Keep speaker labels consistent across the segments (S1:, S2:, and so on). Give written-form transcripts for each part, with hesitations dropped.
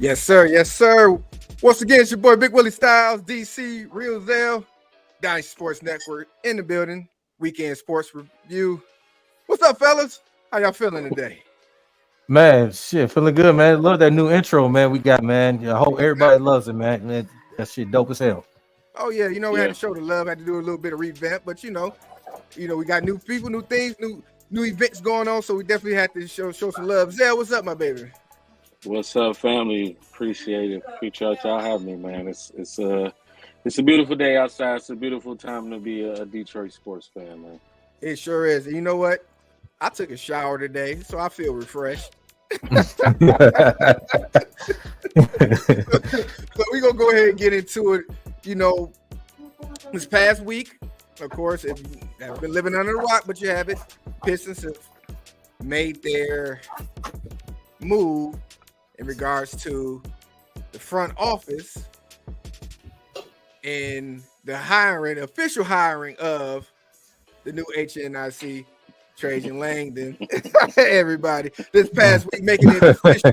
S1: Yes, sir. Yes, sir. Once again, it's your boy Big Willie Styles, DC, Real Zell, Dynasty Sports Network in the building. Weekend Sports Review. What's up, fellas? How y'all feeling today?
S2: Man, shit, feeling good, man. Love that new intro, man. We got, man. I hope everybody loves it, man. That shit dope as hell.
S1: Oh yeah, we had
S3: Yeah.
S1: to show the love, had to do a little bit of revamp, but we got new people, new things, new events going on, so we definitely had to show some love. Zell, what's up, my baby?
S3: What's up, family? Appreciate it. Appreciate y'all having me, man. It's a beautiful day outside. It's a beautiful time to be a Detroit sports fan, man.
S1: It sure is. And you know what? I took a shower today, so I feel refreshed. So we're gonna go ahead and get into it. This past week, of course, if you have been living under a rock, but you haven't, Pistons have made their move in regards to the front office and the official hiring of the new HNIC, Trajan Langdon. Everybody, this past week, making it official.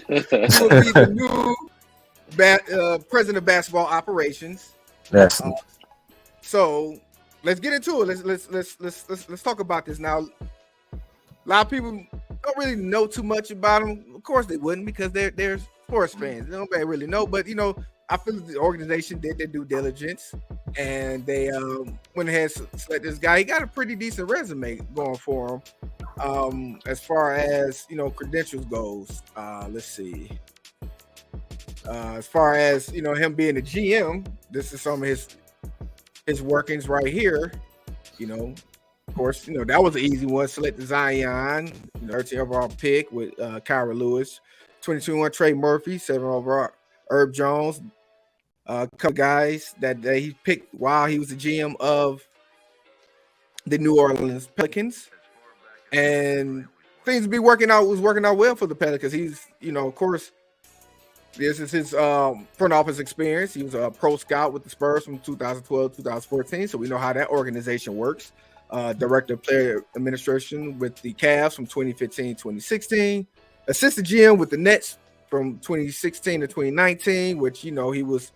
S1: He will be the new president of basketball operations.
S2: Yes.
S1: So let's get into it. Let's talk about this now. A lot of people don't really know too much about them. Of course, they wouldn't because they're sports fans. They don't really know, but I feel that the organization did their due diligence, and they went ahead and select this guy. He got a pretty decent resume going for him, as far as credentials goes. Let's see. As far as him being a GM, this is some of his workings right here. Of course, that was an easy one. Select the Zion, 13th overall pick with Kyra Lewis, 2021 Trey Murphy, 7th overall Herb Jones. A couple guys that he picked while he was the GM of the New Orleans Pelicans, and things was working out well for the Pelicans. He's, of course, this is his front office experience. He was a pro scout with the Spurs from 2012 2014, so we know how that organization works. Director of player administration with the Cavs from 2015 2016, assistant GM with the Nets from 2016 to 2019, which he was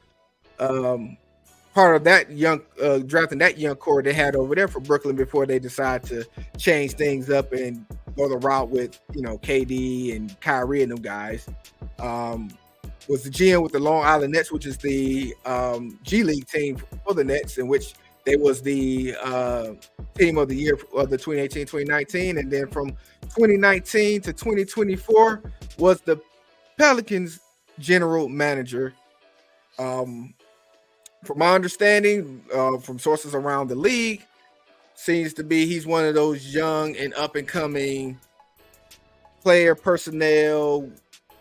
S1: part of that young drafting that young core they had over there for Brooklyn before they decide to change things up and go the route with KD and Kyrie and them guys. Was the GM with the Long Island Nets, which is the G League team for the Nets, in which they was the team of the year of the 2018-2019, and then from 2019 to 2024 was the Pelicans general manager. From my understanding, from sources around the league, seems to be he's one of those young and up and coming player personnel,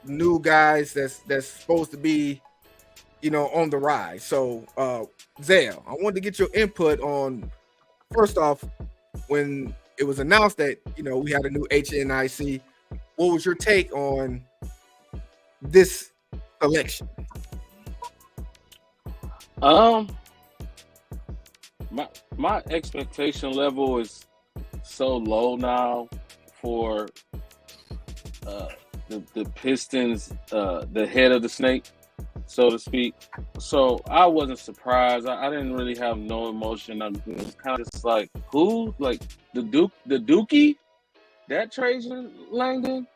S1: new guys that's supposed to be, on the rise. So, Zell, I wanted to get your input on, first off, when it was announced that we had a new HNIC. What was your take on this election?
S3: My expectation level is so low now for the Pistons, the head of the snake, so to speak. So I wasn't surprised. I didn't really have no emotion. I was kind of just like, who? Like the Dookie? That Trajan Langdon?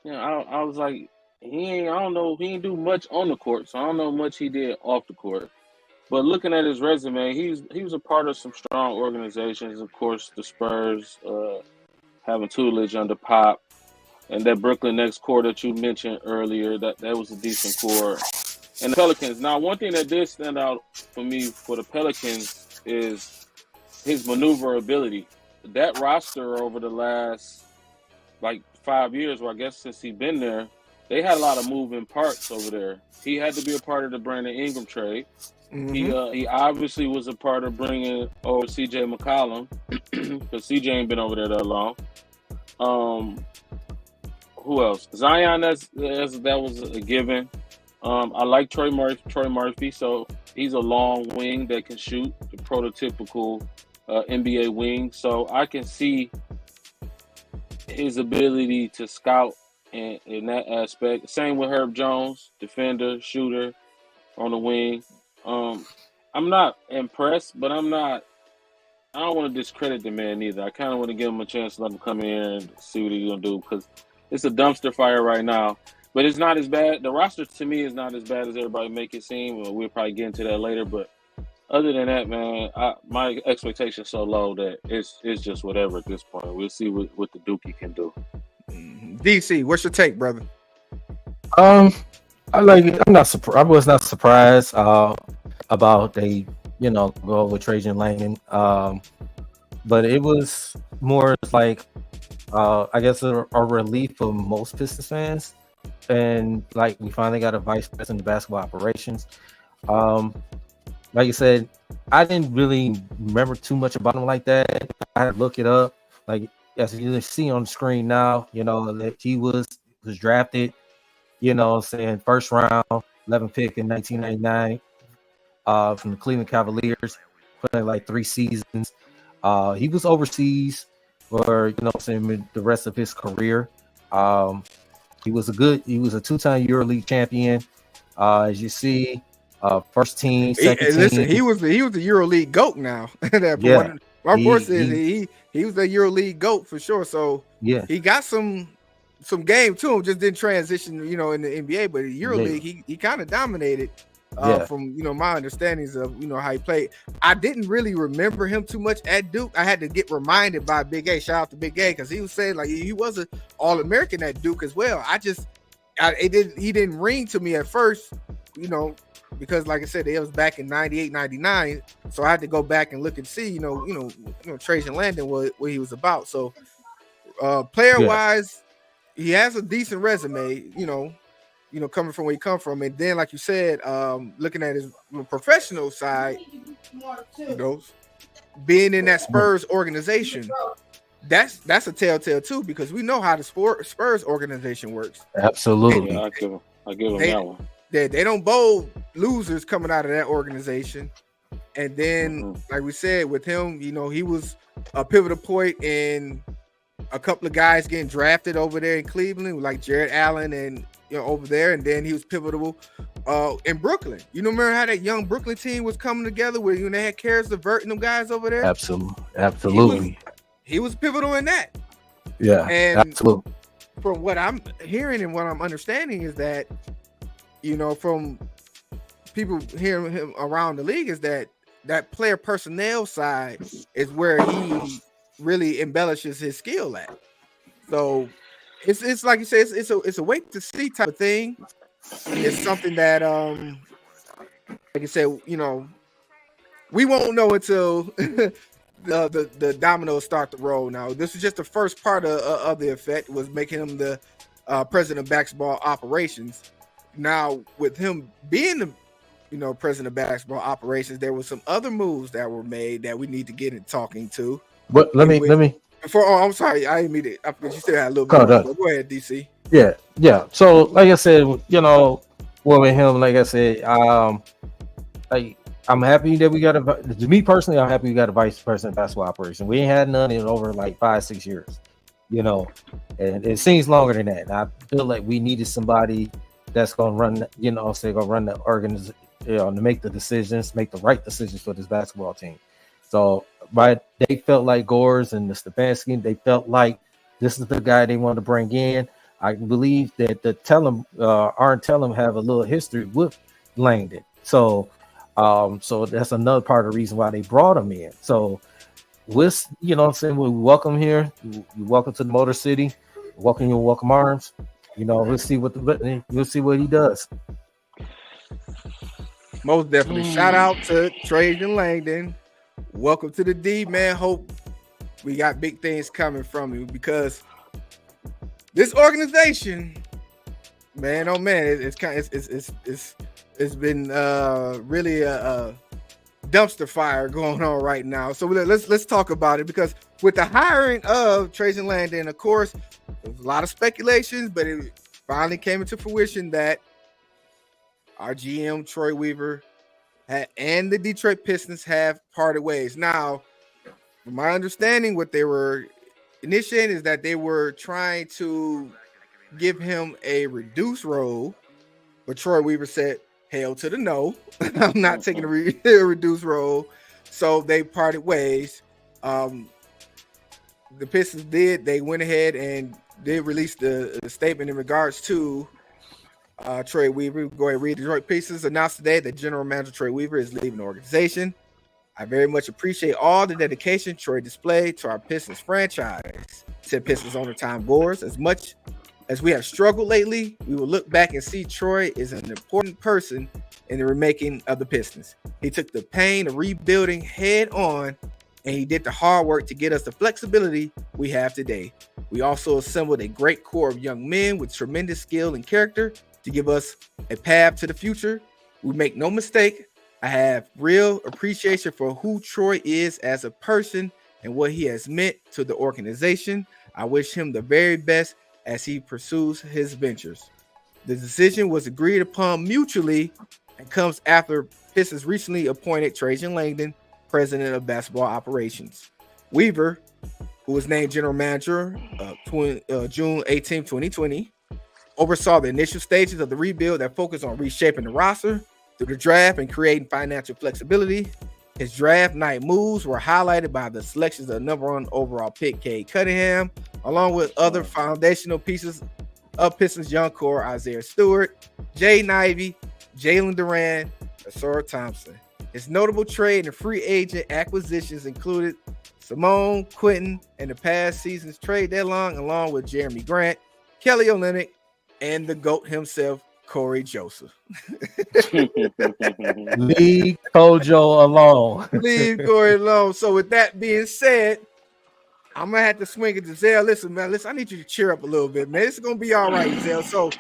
S3: I was like, I don't know, he didn't do much on the court, so I don't know much he did off the court. But looking at his resume, he was a part of some strong organizations. Of course, the Spurs, having tutelage under Pop, and that Brooklyn Nets core that you mentioned earlier, that was a decent core. And the Pelicans. Now, one thing that did stand out for me for the Pelicans is his maneuverability. That roster over the last 5 years, or I guess since he's been there, they had a lot of moving parts over there. He had to be a part of the Brandon Ingram trade. Mm-hmm. He obviously was a part of bringing over C.J. McCollum because C.J. ain't been over there that long. Who else? Zion, that was a given. I like Troy Murphy, so he's a long wing that can shoot, the prototypical NBA wing. So I can see his ability to scout in that aspect. Same with Herb Jones, defender, shooter on the wing. I'm not impressed, but I'm not. I don't want to discredit the man either. I kind of want to give him a chance to let him come in and see what he's gonna do because it's a dumpster fire right now. But it's not as bad. The roster to me is not as bad as everybody make it seem. We'll probably get into that later. But other than that, man, my expectations so low that it's just whatever at this point. We'll see what the Dookie can do.
S1: DC, what's your take, brother?
S2: I'm not surprised. I was not surprised about they, go with Trajan Langdon. But it was more like, I guess a relief for most Pistons fans. And like we finally got a vice president of basketball operations. Like you said, I didn't really remember too much about him like that. I had to look it up. Like as you see on the screen now, that he was drafted, saying first round, 11th pick in 1999, from the Cleveland Cavaliers, playing like 3 seasons. He was overseas for the rest of his career. He was a 2-time EuroLeague champion. As you see, first team, second team.
S1: Listen, he was the EuroLeague GOAT now.
S2: Yeah.
S1: My report says he was the EuroLeague GOAT for sure. So
S2: yeah,
S1: he got some game to him, just didn't transition, in the NBA, but the EuroLeague, he kind of dominated. From my understandings of how he played. I didn't really remember him too much at Duke. I had to get reminded by Big A. Shout out to Big A, because he was saying like he was an All-American at Duke as well. He didn't ring to me at first, because like I said, it was back in 98, 99. So I had to go back and look and see, Trajan Langdon, what he was about. So player wise, he has a decent resume, coming from where he come from. And then, like you said, looking at his professional side, being in that Spurs organization, that's a telltale too, because we know how the Spurs organization works.
S2: Absolutely.
S3: Yeah, I give him that one.
S1: They don't bowl losers coming out of that organization. And then, like we said, with him, he was a pivotal point in a couple of guys getting drafted over there in Cleveland, like Jared Allen and over there, and then he was pivotal in Brooklyn. Remember how that young Brooklyn team was coming together where they had Karis LeVert and them guys over there?
S2: Absolutely.
S1: He was pivotal in that.
S2: Yeah,
S1: and
S2: absolutely.
S1: From what I'm hearing and what I'm understanding is that, from people hearing him around the league, is that player personnel side is where he really embellishes his skill at. So it's like you said, it's a wait to see type of thing. It's something that like you said, we won't know until the dominoes start to roll. Now, this is just the first part of the effect, was making him the president of basketball operations. Now, with him being the president of basketball operations, there were some other moves that were made that we need to get in talking to.
S2: But let me
S1: I'm sorry, I didn't mean it. I forgot you still had a little bit more. Go ahead, DC.
S2: Yeah. So, like I said, well, with him, like I said, I'm happy that we got me personally, I'm happy we got a vice president of basketball operation. We ain't had none in over like 5-6 years, and it seems longer than that. And I feel like we needed somebody that's gonna run, gonna run the organization, to make the decisions, make the right decisions for this basketball team. So, they felt like Gores and the Stefanski, they felt like this is the guy they wanted to bring in. I believe that the Arn Tellem have a little history with Langdon. So that's another part of the reason why they brought him in. So with, we welcome here. You welcome to the Motor City. Welcome your welcome arms. We'll see what he does.
S1: Most definitely. Shout out to Trajan Langdon. Welcome to the D, man. Hope we got big things coming from you, because this organization, man, oh man, it's been really a dumpster fire going on right now. So let's talk about it, because with the hiring of Trajan Langdon, of course, there was a lot of speculations, but it finally came into fruition that our GM Troy Weaver and the Detroit Pistons have parted ways. Now, from my understanding, what they were initiating is that they were trying to give him a reduced role, but Troy Weaver said, "Hell to the no, I'm not taking a reduced role." So they parted ways. The Pistons they went ahead and did release the statement in regards to Troy Weaver. Go ahead and read. Detroit Pistons announced today that General Manager Troy Weaver is leaving the organization. I very much appreciate all the dedication Troy displayed to our Pistons franchise, said Pistons owner Tom Gores. As much as we have struggled lately, we will look back and see Troy is an important person in the remaking of the Pistons. He took the pain of rebuilding head on, and he did the hard work to get us the flexibility we have today. We also assembled a great core of young men with tremendous skill and character to give us a path to the future. We make no mistake, I have real appreciation for who Troy is as a person and what he has meant to the organization. I wish him the very best as he pursues his ventures. The decision was agreed upon mutually and comes after Pistons recently appointed Trajan Langdon president of basketball operations. Weaver, who was named general manager June 18, 2020, oversaw the initial stages of the rebuild that focused on reshaping the roster through the draft and creating financial flexibility. His draft night moves were highlighted by the selections of the number one overall pick, Cade Cunningham, along with other foundational pieces of Pistons' young core, Isaiah Stewart, Jaden Ivey, Jalen Duran, and Sora Thompson. His notable trade and free agent acquisitions included Simone Quinton and the past season's trade deadline, along with Jeremy Grant, Kelly Olynyk, and the GOAT himself, Corey Joseph.
S2: Leave Kojo alone.
S1: Leave Corey alone. So with that being said, I'm gonna have to swing it to Zell. Listen, man. Listen, I need you to cheer up a little bit, man. It's gonna be all right, Zell. So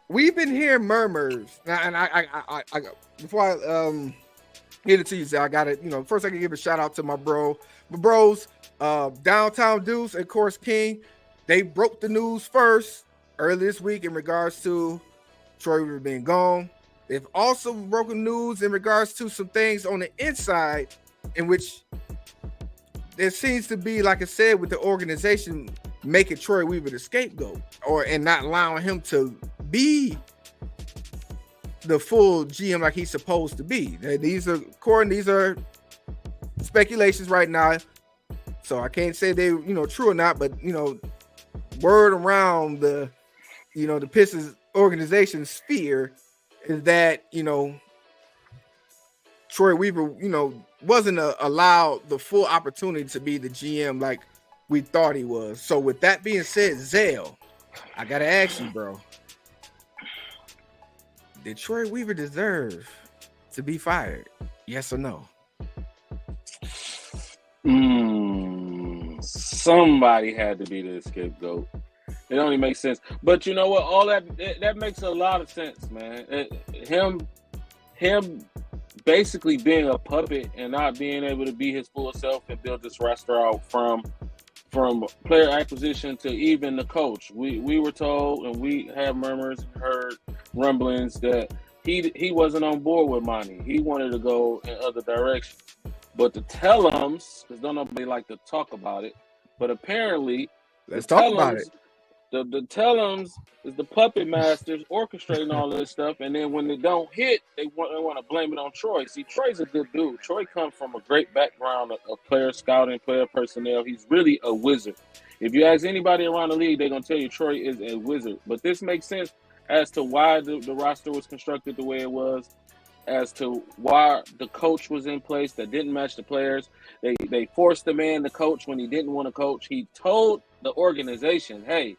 S1: we've been hearing murmurs, and I before I get it to you, Zell, I got it. First I can give a shout out to my bros, Downtown Deuce and of course King. They broke the news first early this week in regards to Troy Weaver being gone. They've also broken news in regards to some things on the inside in which there seems to be, like I said, with the organization making Troy Weaver the scapegoat and not allowing him to be the full GM like he's supposed to be. These are speculations right now. So I can't say they, true or not, but word around the Pistons organization sphere is that Troy Weaver wasn't allowed the full opportunity to be the GM like we thought he was. So with that being said, Zell, I gotta ask you, bro, did Troy Weaver deserve to be fired? Yes or no?
S3: Somebody had to be the scapegoat. It only makes sense. But you know what? All that makes a lot of sense, man. Him basically being a puppet and not being able to be his full self and build this roster out from player acquisition to even the coach. We were told, and we have murmurs and heard rumblings that he wasn't on board with Monty. He wanted to go in other directions. But the tell-ems, because don't nobody like to talk about it, but apparently
S1: let's talk about it.
S3: The tell-ems is the puppet masters orchestrating all of this stuff, and then when they don't hit, they want to blame it on Troy. See, Troy's a good dude. Troy comes from a great background of player scouting, player personnel. He's really a wizard. If you ask anybody around the league, they're going to tell you Troy is a wizard. But this makes sense as to why the roster was constructed the way it was, as to why the coach was in place that didn't match the players. They forced the man to coach when he didn't want to coach. He told the organization, hey,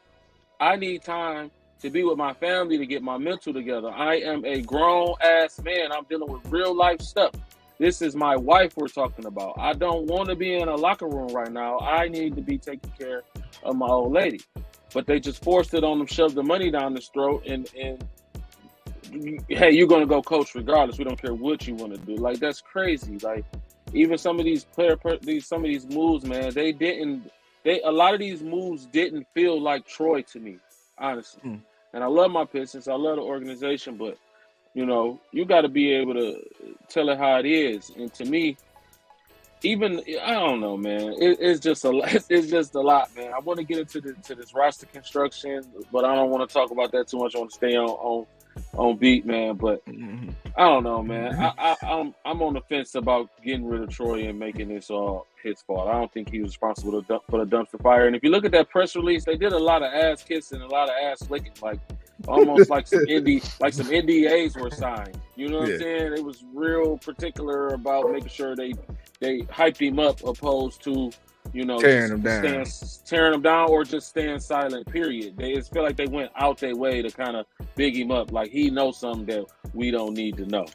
S3: I need time to be with my family to get my mental together. I am a grown-ass man. I'm dealing with real-life stuff. This is my wife we're talking about. I don't want to be in a locker room right now. I need to be taking care of my old lady. But they just forced it on him, shoved the money down his throat, and hey, you're going to go coach regardless. We don't care what you want to do. Like, that's crazy. Like, even some of these moves, man, a lot of these moves didn't feel like Troy to me, honestly. And I love my Pistons. I love the organization, but, you got to be able to tell it how it is. And to me, even I don't know, man. It's just a lot. It's just a lot, man. I want to get into this roster construction, but I don't want to talk about that too much. I want to stay on beat, man. But I don't know, man. I'm on the fence about getting rid of Troy and making this all his fault. I don't think he was responsible for the dumpster fire. And if you look at that press release, they did a lot of ass kissing, a lot of ass licking, like almost like some NDAs were signed. You know what I'm saying? It was real particular about making sure they hyped him up, opposed to tearing him down or just staying silent. Period. They feel like they went out their way to kind of big him up, like he knows something that we don't need to know.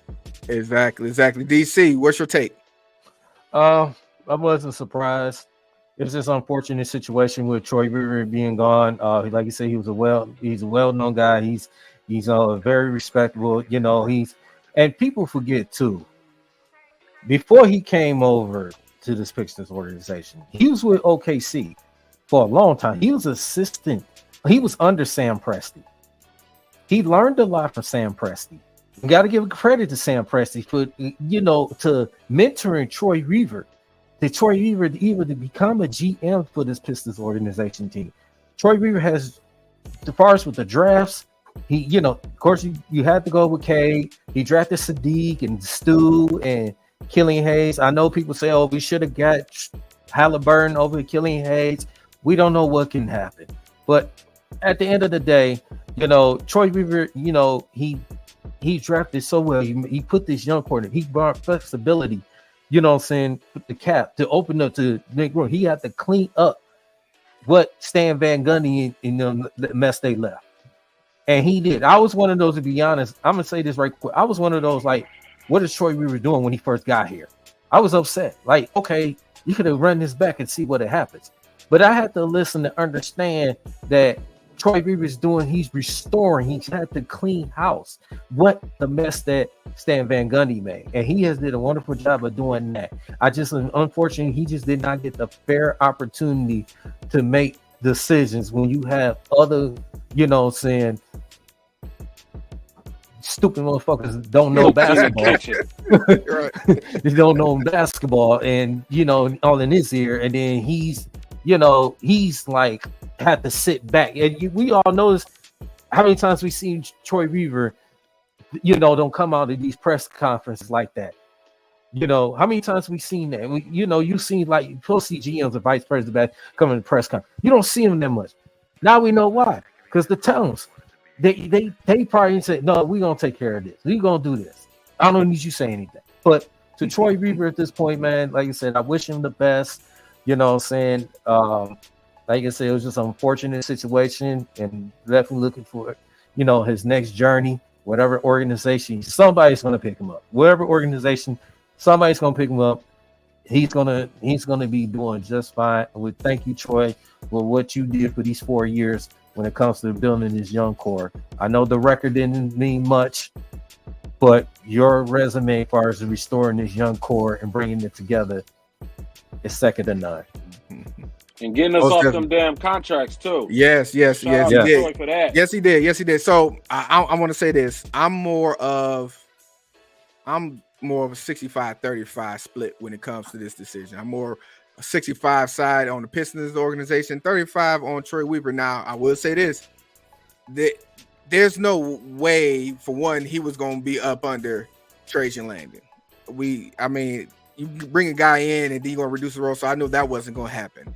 S1: Exactly. DC, what's your take?
S2: I wasn't surprised. It was just an unfortunate situation with Troy Weaver being gone. Like you said, he's a well-known guy. He's very respectable. And people forget too. Before he came over to this Pistons organization, he was with OKC for a long time. He was assistant. He was under Sam Presti. He learned a lot from Sam Presti. You got to give credit to Sam Presti for to mentoring Troy Weaver. Troy Weaver even to become a GM for this Pistons organization team. Troy Weaver has, as far as with the drafts, he, of course, you had to go with K. He drafted Sadiq and Stu and Killian Hayes. I know people say, "Oh, we should have got Halliburton over Killian Hayes." We don't know what can happen, but at the end of the day, Troy Weaver, he drafted so well. He put this young corner. He brought flexibility. With the cap to open up to make room. He had to clean up what Stan Van Gundy the mess they left. And he did. I was one of those, to be honest. I'm going to say this right quick. I was one of those, like, what is Troy Weaver doing when he first got here? I was upset. Like, okay, you could have run this back and see what happens. But I had to listen to understand that Troy Weaver is doing, he's restoring, he's had to clean house. What the mess that Stan Van Gundy made. And he has did a wonderful job of doing that. Unfortunately, he just did not get the fair opportunity to make decisions when you have other, stupid motherfuckers don't know basketball. They don't know basketball and, all in his ear. And then he's like, had to sit back. And we all notice how many times we've seen Troy Weaver, don't come out of these press conferences like that. How many times we've seen that? You've seen, like, you'll see GMs and vice presidents coming to press conference. You don't see them that much. Now we know why. Because the towns, they probably say, no, we're going to take care of this. We're going to do this. I don't need you to say anything. But to Troy Weaver at this point, man, like I said, I wish him the best. Like I said, it was just an unfortunate situation, and definitely looking for, his next journey. Whatever organization, somebody's going to pick him up. Whatever organization, somebody's going to pick him up. He's gonna be doing just fine. We thank you, Troy, for what you did for these 4 years when it comes to building this young core. I know the record didn't mean much, but your resume as far as restoring this young core and bringing it together is second to none.
S3: And getting us off them damn contracts too.
S1: Yes, he did.
S3: For that.
S1: Yes, he did. So I want to say this. I'm more of a 65-35 split when it comes to this decision. I'm more a 65 side on the Pistons organization, 35 on Troy Weaver. Now, I will say this. There's no way, for one, he was going to be up under Trajan Langdon. You bring a guy in and then you're going to reduce the role, so I knew that wasn't going to happen.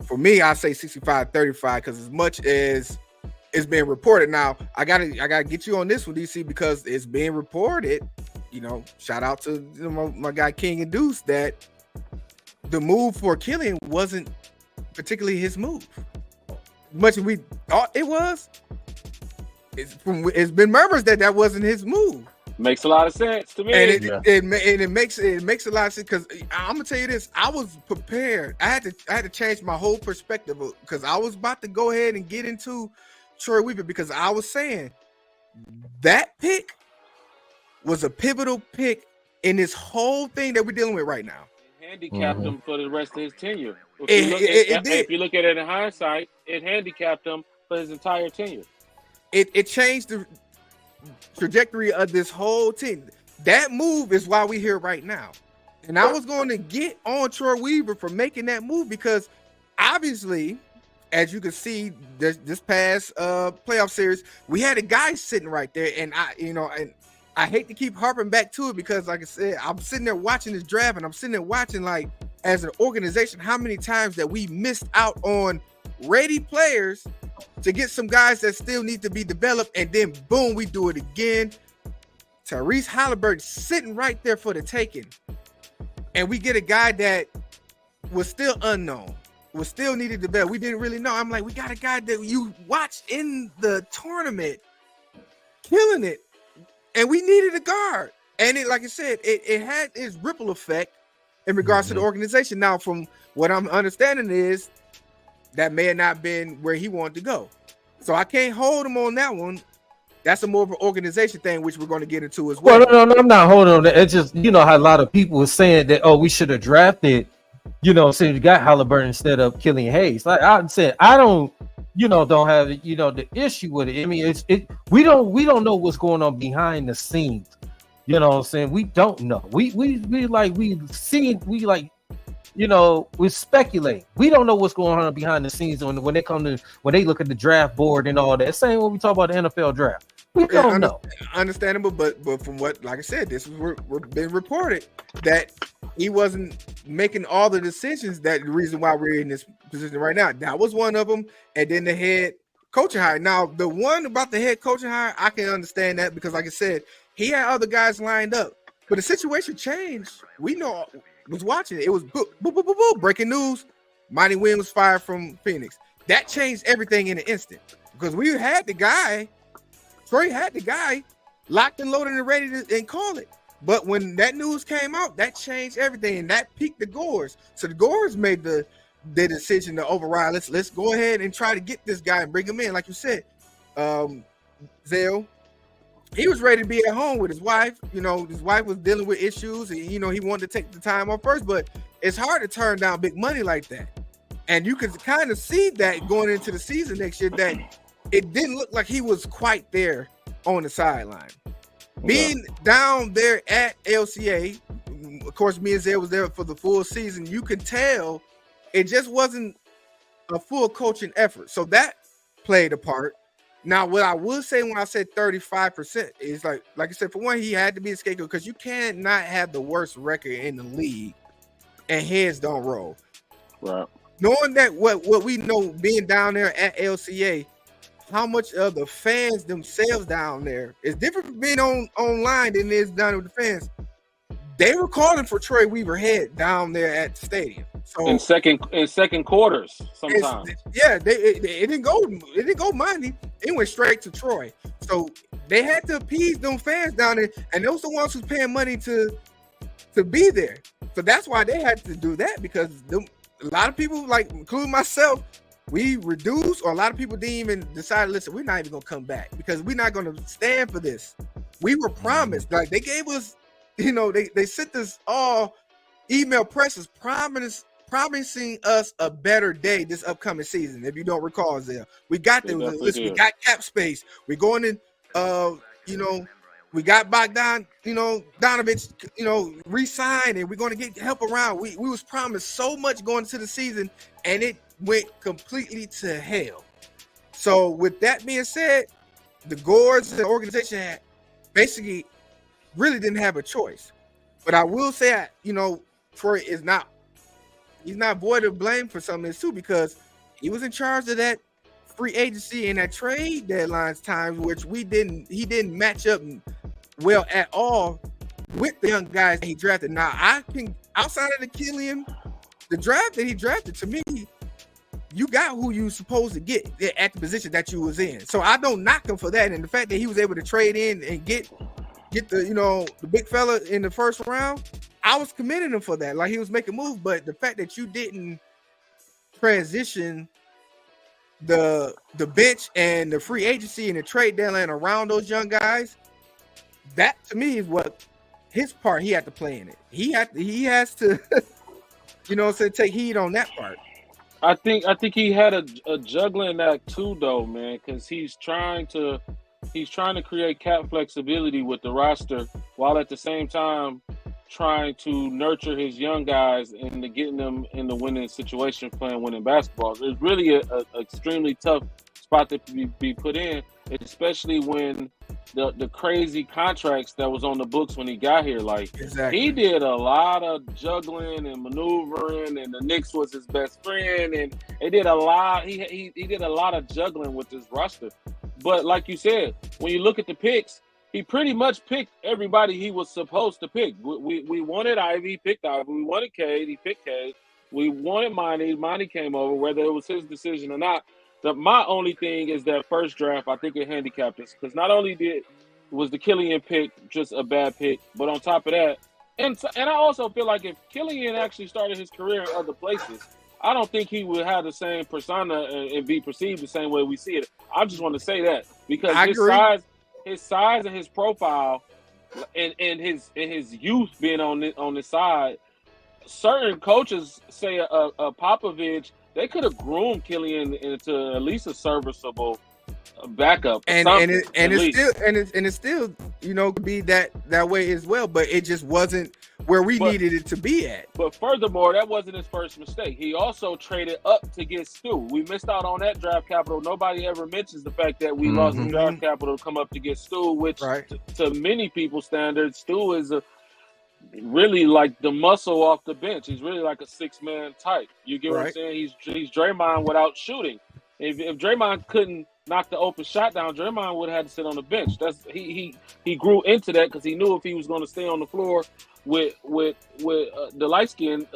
S1: For me, I say 65-35 because as much as it's being reported now, I gotta get you on this one, DC, because it's being reported. Shout out to my guy King and Deuce that the move for Killian wasn't particularly his move. Much as we thought it was, it's been murmurs that wasn't his move.
S3: Makes a lot of sense to me,
S1: and it makes a lot of sense because I'm gonna tell you this. I was prepared. I had to change my whole perspective because I was about to go ahead and get into Troy Weaver because I was saying that pick was a pivotal pick in this whole thing that we're dealing with right now.
S3: It handicapped him for the rest of his tenure. If you look at it in hindsight, it handicapped him for his entire tenure.
S1: It changed the trajectory of this whole team. That move is why we're here right now. And I was going to get on Troy Weaver for making that move because obviously, as you can see, this past playoff series, we had a guy sitting right there, and I hate to keep harping back to it because, like I said, I'm sitting there watching this draft, and I'm sitting there watching, like, as an organization, how many times that we missed out on ready players to get some guys that still need to be developed, and then boom, we do it again. Tyrese Halliburton sitting right there for the taking, and we get a guy that was still unknown, was still needed to develop. We didn't really know. I'm like, we got a guy that you watched in the tournament killing it, and we needed a guard. And it, like I said, it had its ripple effect in regards to the organization. Now, from what I'm understanding is that may have not been where he wanted to go. So I can't hold him on that one. That's a more of an organization thing, which we're going to get into as well.
S2: Well, no, I'm not holding on that. It's just, you know, how a lot of people were saying that, oh, we should have drafted, you know, so you got Halliburton instead of Killian Hayes. Like I said, I don't have, you know, the issue with it. I mean, we don't know what's going on behind the scenes. You know what I'm saying? We don't know. We speculate. We don't know what's going on behind the scenes when they look at the draft board and all that. Same when we talk about the NFL draft. We don't know.
S1: Understandable, but from what, like I said, this was been reported that he wasn't making all the decisions. That the reason why we're in this position right now. That was one of them. And then the head coaching hire. Now, the one about the head coaching hire, I can understand that because, like I said, he had other guys lined up. But the situation changed. We know, was watching it. It was boop, boop, boop, boop, boop. Breaking news. Monty Williams was fired from Phoenix. That changed everything in an instant because we had the guy. Troy had the guy locked and loaded and ready to and call it. But when that news came out, that changed everything, and that piqued the Gores. So the Gores made the decision to override. Let's go ahead and try to get this guy and bring him in. Like you said, Zale, he was ready to be at home with his wife. You know, his wife was dealing with issues, and you know he wanted to take the time off first. But it's hard to turn down big money like that, and you could kind of see that going into the season next year that it didn't look like he was quite there on the sideline. Being down there at LCA, of course, me and Zay was there for the full season. You could tell it just wasn't a full coaching effort. So that played a part. Now, what I will say when I said 35% is like I said, for one, he had to be a scapegoat because you cannot have the worst record in the league and heads don't roll.
S3: Right.
S1: Knowing that what we know being down there at LCA, how much of the fans themselves down there is different from being online than it is down with the fans. They were calling for Troy Weaver head down there at the stadium. So
S3: in second quarters, sometimes.
S1: It didn't go money. It went straight to Troy. So they had to appease them fans down there, and those are the ones who's paying money to be there. So that's why they had to do that because a lot of people, like including myself, we reduced, or a lot of people didn't even decide, listen, we're not even going to come back because we're not going to stand for this. We were promised, like they gave us, you know, they sent us all email presses promising us a better day this upcoming season. If you don't recall, Zell, we got them. Listen, we got cap space. We're going in, we got Bogdan, Donovich, re-signed, and we're going to get help around. We was promised so much going into the season, and it went completely to hell. So with that being said, the Gores and the organization basically really didn't have a choice. But I will say, Troy is he's not void of blame for some of this too, because he was in charge of that free agency and that trade deadlines times, which he didn't match up well at all with the young guys he drafted. Now outside of the draft that he drafted, to me, you got who you supposed to get at the position that you was in. So I don't knock him for that. And the fact that he was able to trade in and get the big fella in the first round, I was commending him for that. Like, he was making moves, but the fact that you didn't transition the bench and the free agency and the trade deadline around those young guys, that to me is what his part he had to play in it. He has to take heed on that part.
S3: I think he had a juggling act too, though, man, because he's trying to create cap flexibility with the roster while at the same time trying to nurture his young guys into getting them in the winning situation, playing winning basketball. It's really a extremely tough spot to be put in, especially when the crazy contracts that was on the books when he got here. Like he did a lot of juggling and maneuvering, and the Knicks was his best friend, and they did a lot. He did a lot of juggling with this roster. But like you said, when you look at the picks, he pretty much picked everybody he was supposed to pick. We wanted Ivy, he picked Ivy. We wanted Cade, he picked Cade. We wanted Monty came over, whether it was his decision or not. My only thing is that first draft, I think it handicapped us because not only was the Killian pick just a bad pick, but on top of that, and I also feel like if Killian actually started his career in other places, I don't think he would have the same persona and be perceived the same way we see it. I just want to say that because his size and his profile, and his youth being on this side, certain coaches say a Popovich, they could have groomed Killian into at least a serviceable backup,
S1: and it's still be that way as well, but it just wasn't where we needed it to be at.
S3: But furthermore, that wasn't his first mistake. He also traded up to get Stu. We missed out on that draft capital. Nobody ever mentions the fact that we lost the draft capital to come up to get Stu, which to many people's standards, Stu is really like the muscle off the bench. He's really like a 6-man type. You get what I'm saying? He's Draymond without shooting. If Draymond couldn't knock the open shot down, Draymond would have had to sit on the bench. He grew into that because he knew if he was going to stay on the floor with the light skinned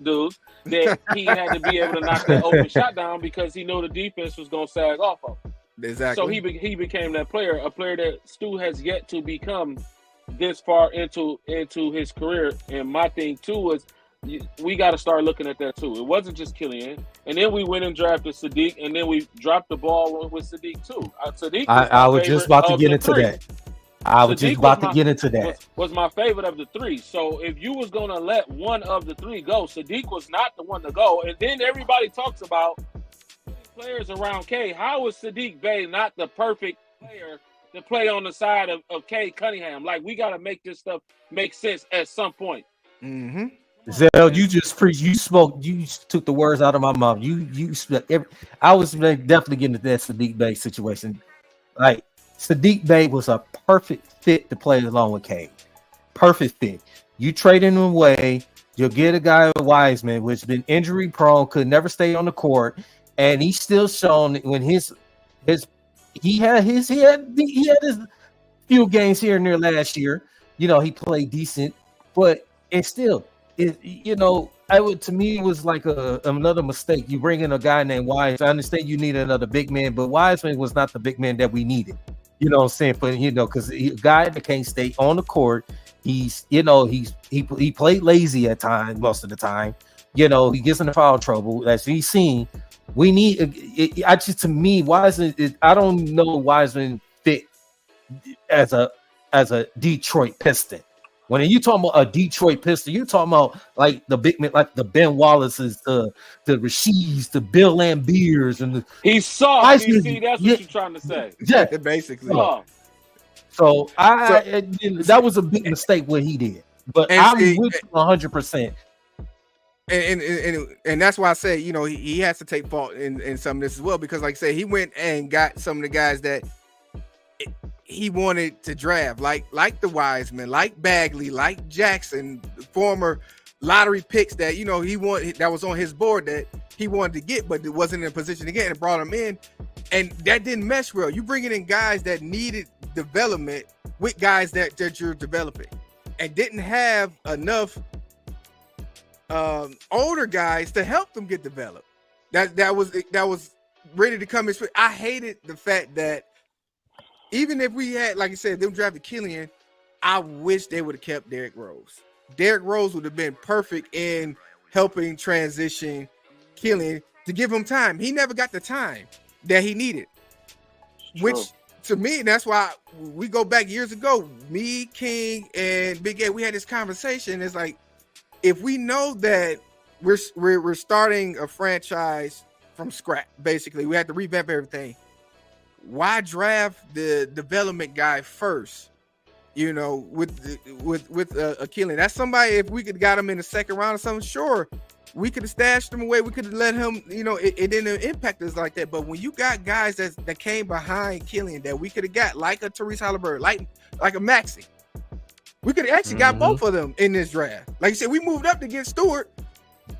S3: dudes, that he had to be able to knock that open shot down because he knew the defense was going to sag off of him.
S1: Exactly.
S3: So he became that player, a player that Stu has yet to become this far into his career. And my thing too is we got to start looking at that too. It wasn't just Killian, and then we went and drafted Sadiq, and then we dropped the ball with Sadiq too. Sadiq,
S2: I was just about to get into that.
S3: Was my favorite of the three. So if you was gonna let one of the three go, Sadiq was not the one to go. And then everybody talks about players around K. How is Sadiq Bey not the perfect player to play on the side of K Cunningham? Like, we got to make this stuff make sense at some point.
S1: Mm-hmm.
S2: Zell, you just you took the words out of my mouth. I was definitely getting to that Sadiq Bey situation. Like, Sadiq Bey was a perfect fit to play along with Cade. Perfect fit. You trade him away, you'll get a guy like Wiseman, which has been injury prone, could never stay on the court, and he's still shown when he had his few games here and there last year. He played decent, but it's still to me it was like another mistake. You bring in a guy named Wise. I understand you need another big man, but Wiseman was not the big man that we needed. You know what I'm saying? But because a guy that can't stay on the court, he played lazy at times, most of the time. He gets into foul trouble. As we've seen, we need to me, Wiseman. I don't know Wiseman fit as a Detroit Piston. When you talking about a Detroit Piston, you're talking about like the big men, like the Ben Wallaces, the Rasheeds, the Bill Lambiers, and
S3: he's soft. You see, that's what you're trying to say.
S1: Yeah, basically.
S2: So that was a big mistake what he did. But I'm with you 100%.
S1: And that's why I say, he has to take fault in some of this as well, because like I say, he went and got some of the guys that he wanted to draft, like the Wiseman, like Bagley, like Jackson, former lottery picks that he wanted, that was on his board that he wanted to get, but it wasn't in a position to get, and brought him in, and that didn't mesh well. You bringing in guys that needed development with guys that you're developing, and didn't have enough older guys to help them get developed. That was ready to come in. I hated the fact that even if we had, like I said, them drafted Killian, I wish they would have kept Derrick Rose. Derrick Rose would have been perfect in helping transition Killian to give him time. He never got the time that he needed. Which to me, that's why we go back years ago, me, King, and Big A, we had this conversation. It's like, if we know that we're starting a franchise from scratch, basically, we had to revamp everything. Why draft the development guy first You know, with Achilles. That's somebody. If we could got him in the second round or something, sure, we could have stashed him away. We could have let him. You know, it didn't impact us like that. But when you got guys that came behind Killian that we could have got, like a Therese Halliburton, like a Maxey, we could have actually got both of them in this draft. Like you said, we moved up to get Stewart.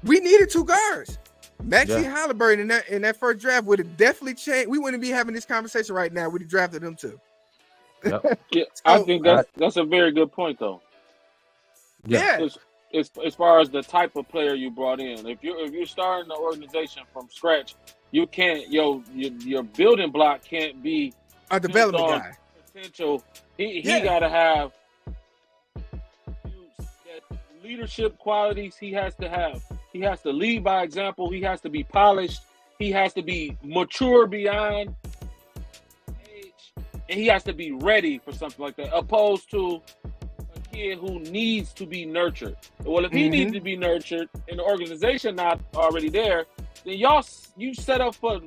S1: We needed two guards. Maxey and Halliburton in that first draft would have definitely changed. We wouldn't be having this conversation right now. We'd have drafted them too.
S2: Yep.
S3: Yeah, I think that's a very good point, though.
S1: Yeah.
S3: As far as the type of player you brought in, if you're starting the organization from scratch, you can't your building block can't be
S1: a development guy.
S3: Potential. He got to have leadership qualities. He has to have. He has to lead by example. He has to be polished. He has to be mature beyond age, and he has to be ready for something like that, opposed to a kid who needs to be nurtured. Well, if he needs to be nurtured and the organization not already there, then you set up for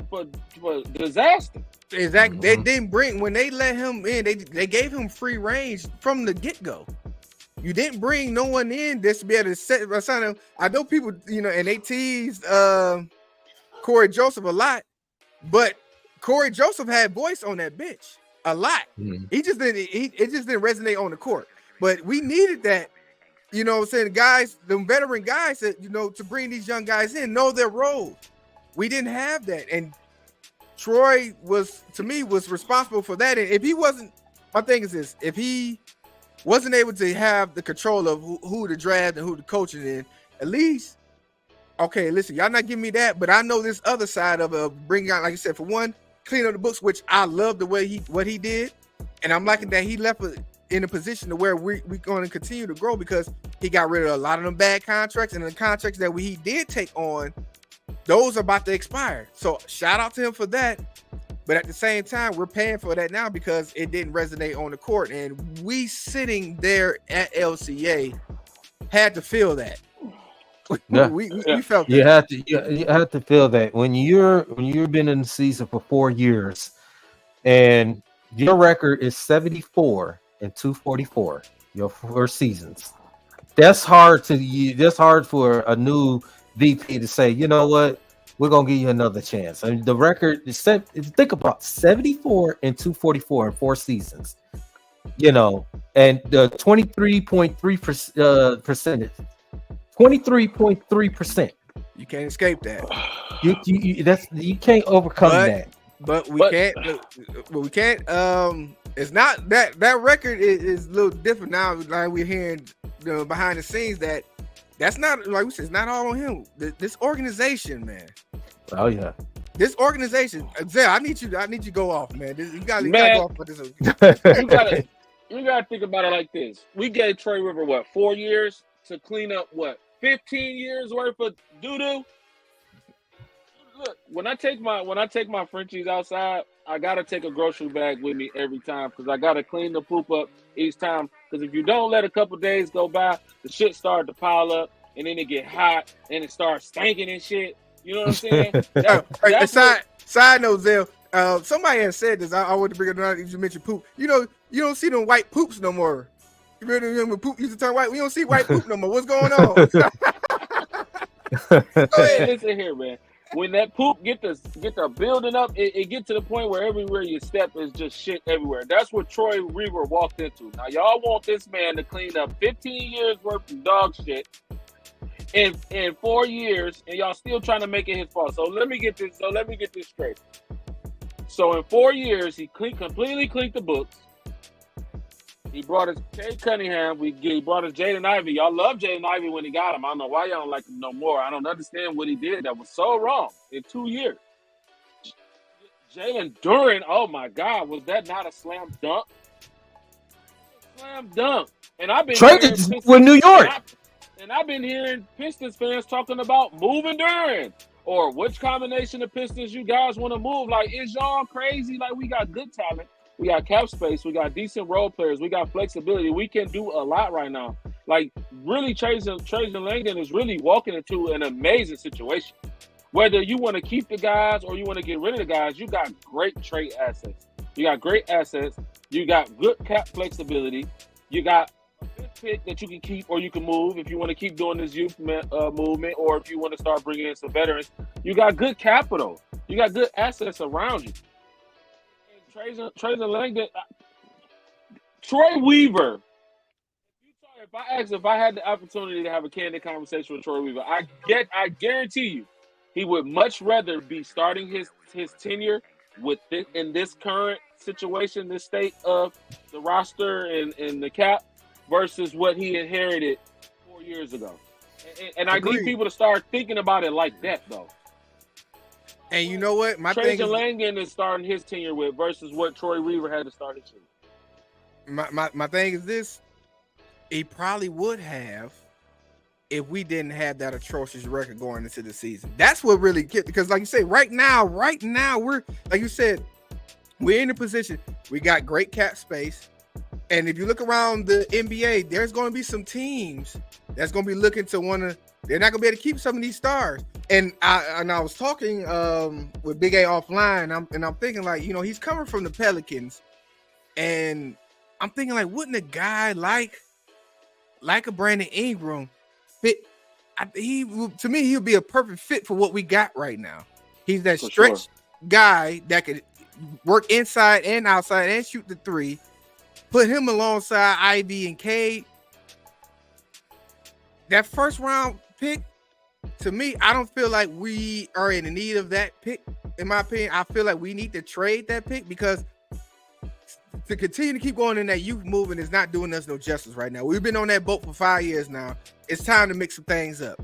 S3: disaster.
S1: Exactly. They didn't bring, when they let him in, they gave him free range from the get-go. You didn't bring no one in just to be able to assign him. I know people, you know, and they teased Corey Joseph a lot, but Corey Joseph had voice on that bench a lot. He just didn't. It just didn't resonate on the court. But we needed that, you know what I'm saying? Guys, the veteran guys that, you know, to bring these young guys in, know their role. We didn't have that. And Troy was responsible for that. And if he wasn't, my thing is this, if he wasn't able to have the control of who to draft and who to coach it in, at least, okay, listen, y'all not giving me that, but I know this other side of bringing out, like I said, for one, clean up the books, which I love the way what he did. And I'm liking that he left in a position to where we're going to continue to grow, because he got rid of a lot of them bad contracts, and the contracts that he did take on, those are about to expire. So shout out to him for that. But at the same time, we're paying for that now because it didn't resonate on the court. And we sitting there at LCA had to feel that.
S2: Yeah.
S1: we felt
S2: you
S1: that.
S2: you have to feel that when you've been in the season for 4 years and your record is 74 and 244, your 4 seasons. That's hard for a new VP to say, you know what? We're gonna give you another chance. I mean, the record is set. Think about 74 and 244 in 4 seasons. You know, and the 23.3% percentage, 23.3%.
S1: You can't escape that.
S2: You can't overcome that.
S1: But we can't. It's not that record is a little different now. Like we're hearing, you know, behind the scenes that's not, like we said, it's not all on him. This organization, man.
S2: Oh yeah.
S1: This organization, Zell, I need you to go off, man. You gotta go off for this.
S3: You gotta think about it like this. We gave Trey River 4 years to clean up 15 years worth of doo-doo. Look, when I take my Frenchies outside, I gotta take a grocery bag with me every time, because I gotta clean the poop up each time. Because if you don't let a couple days go by, the shit started to pile up, and then it get hot, and it starts stinking and shit. You know what I'm saying?
S1: Side note, Zell. Somebody has said this. I want to bring it up. You mentioned poop. You know, you don't see them white poops no more. You remember when poop used to turn white? We don't see white poop no more. What's going on?
S3: Listen here, man. When that poop get the building up, it get to the point where everywhere you step is just shit everywhere. That's what Troy Reaver walked into. Now y'all want this man to clean up 15 years worth of dog shit in 4 years, and y'all still trying to make it his fault. So let me get this straight. So in 4 years, he completely cleaned the books. He brought us Jay Cunningham. He brought us Jaden Ivey. Y'all love Jaden Ivey when he got him. I don't know why y'all don't like him no more. I don't understand what he did that was so wrong in 2 years. Jalen Duren, oh my God, was that not a slam dunk? Slam dunk. And I've been
S2: traded with New York.
S3: And I've been hearing Pistons fans talking about moving Duren, or which combination of Pistons you guys want to move. Like, is y'all crazy? Like, we got good talent. We got cap space. We got decent role players. We got flexibility. We can do a lot right now. Like, really, Trajan Langdon is really walking into an amazing situation. Whether you want to keep the guys or you want to get rid of the guys, you got great trade assets. You got great assets. You got good cap flexibility. You got a fifth pick that you can keep or you can move if you want to keep doing this youth movement, or if you want to start bringing in some veterans. You got good capital. You got good assets around you. Trajan Langdon, Troy Weaver. If I had the opportunity to have a candid conversation with Troy Weaver, I guarantee you, he would much rather be starting his tenure in this current situation, this state of the roster and the cap, versus what he inherited 4 years ago. And I need people to start thinking about it like that, though.
S1: And you know what?
S3: Trajan Langdon is starting his tenure with versus what Troy Weaver had to start his tenure.
S1: My thing is this. He probably would have if we didn't have that atrocious record going into the season. That's what really get, because like you say, right now, we're, like you said, we're in a position, we got great cap space. And if you look around the NBA, there's going to be some teams that's going to be looking to they're not going to be able to keep some of these stars. And I was talking with Big A offline, I'm thinking like, he's coming from the Pelicans, and I'm thinking like, wouldn't a guy like a Brandon Ingram fit? To me, he'll be a perfect fit for what we got right now. He's that stretch guy that could work inside and outside and shoot the three. Put him alongside Ivy and Cade. That first round pick, to me, I don't feel like we are in need of that pick. In my opinion, I feel like we need to trade that pick, because to continue to keep going in that youth movement is not doing us no justice right now. We've been on that boat for 5 years now. It's time to mix some things up.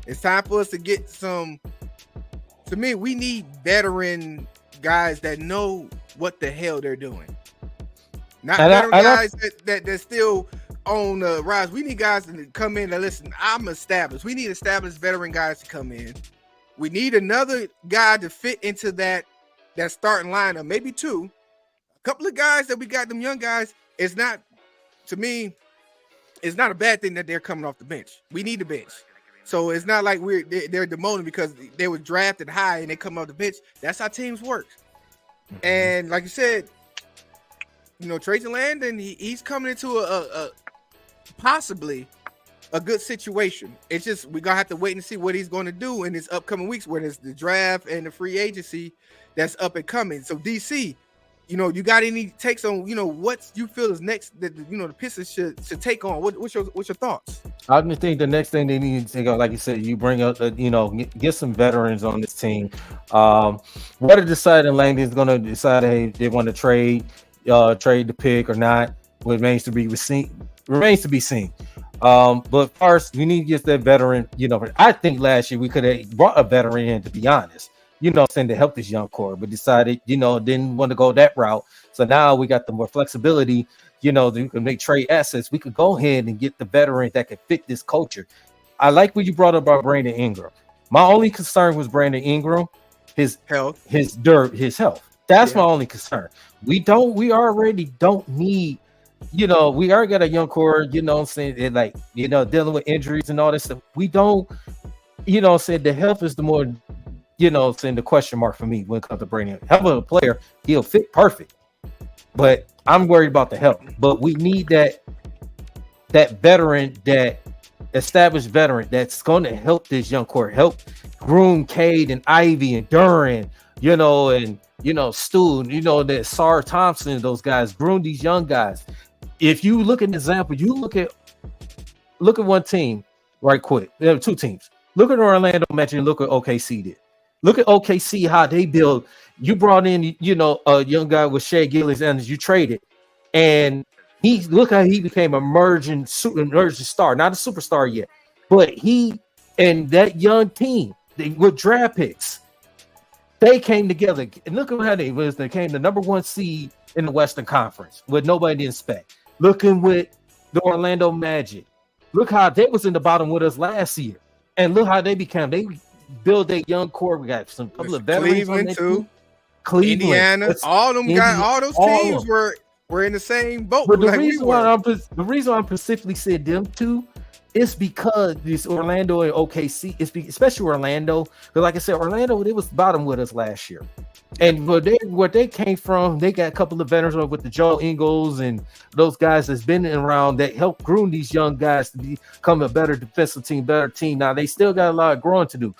S1: It's time for us to get some. To me, we need veteran guys that know what the hell they're doing. Not veteran guys that still on the rise. We need guys to come in and listen. I'm established. We need established veteran guys to come in. We need another guy to fit into that starting lineup, maybe two. A couple of guys that we got, them young guys, it's not, to me, it's not a bad thing that they're coming off the bench. We need the bench. So it's not like they're demoted because they were drafted high and they come off the bench. That's how teams work. Mm-hmm. And like you said, Trajan Langdon, he's coming into a possibly a good situation. It's just we're gonna have to wait and see what he's going to do in his upcoming weeks, where there's the draft and the free agency that's up and coming. So DC, you got any takes on what you feel is next that the Pistons should take on? What's your thoughts?
S2: I just think the next thing they need to take on, like you said, you bring up get some veterans on this team. What a deciding Langdon is going to decide, hey, they want to trade the pick or not, remains to be seen. But first, we need to get that veteran. I think last year we could have brought a veteran in, to be honest. To help this young core, but decided, didn't want to go that route. So now we got the more flexibility, we can make trade assets. We could go ahead and get the veteran that could fit this culture. I like what you brought up about Brandon Ingram. My only concern was Brandon Ingram, his health, his health. That's my only concern. We already don't need, we already got a young core, saying, like, dealing with injuries and all this stuff. We don't, the health is the more, saying the question mark for me when it comes to Brandon. Hell of a player, he'll fit perfect. But I'm worried about the health. But we need that veteran, that established veteran that's going to help this young core, help groom Cade and Ivy and Duran, and Stu, that Sar Thompson, those guys, groom these young guys. If you look at an example, you look at one team right quick. There are two teams. Look at Orlando Magic and look at OKC did. Look at OKC, how they build. You brought in, a young guy with Shea Gilgeous-Alexander, you traded, and look how he became an emerging star, not a superstar yet, but he and that young team, they were draft picks. They came together, and look at how they was. They came the number one seed in the Western Conference, with nobody didn't expect. Looking with the Orlando Magic, look how they was in the bottom with us last year, and look how they became. They build a young core. We got some couple of veterans.
S1: Cleveland too. Cleveland, Indiana, all them guys, all those teams were in the same boat.
S2: But the reason why I specifically said them two it's because this Orlando and OKC, especially Orlando, because like I said, Orlando, they was bottom with us last year. And where they came from, they got a couple of veterans with the Joe Ingles and those guys that's been around that helped groom these young guys to become a better defensive team, better team. Now they still got a lot of growing to do,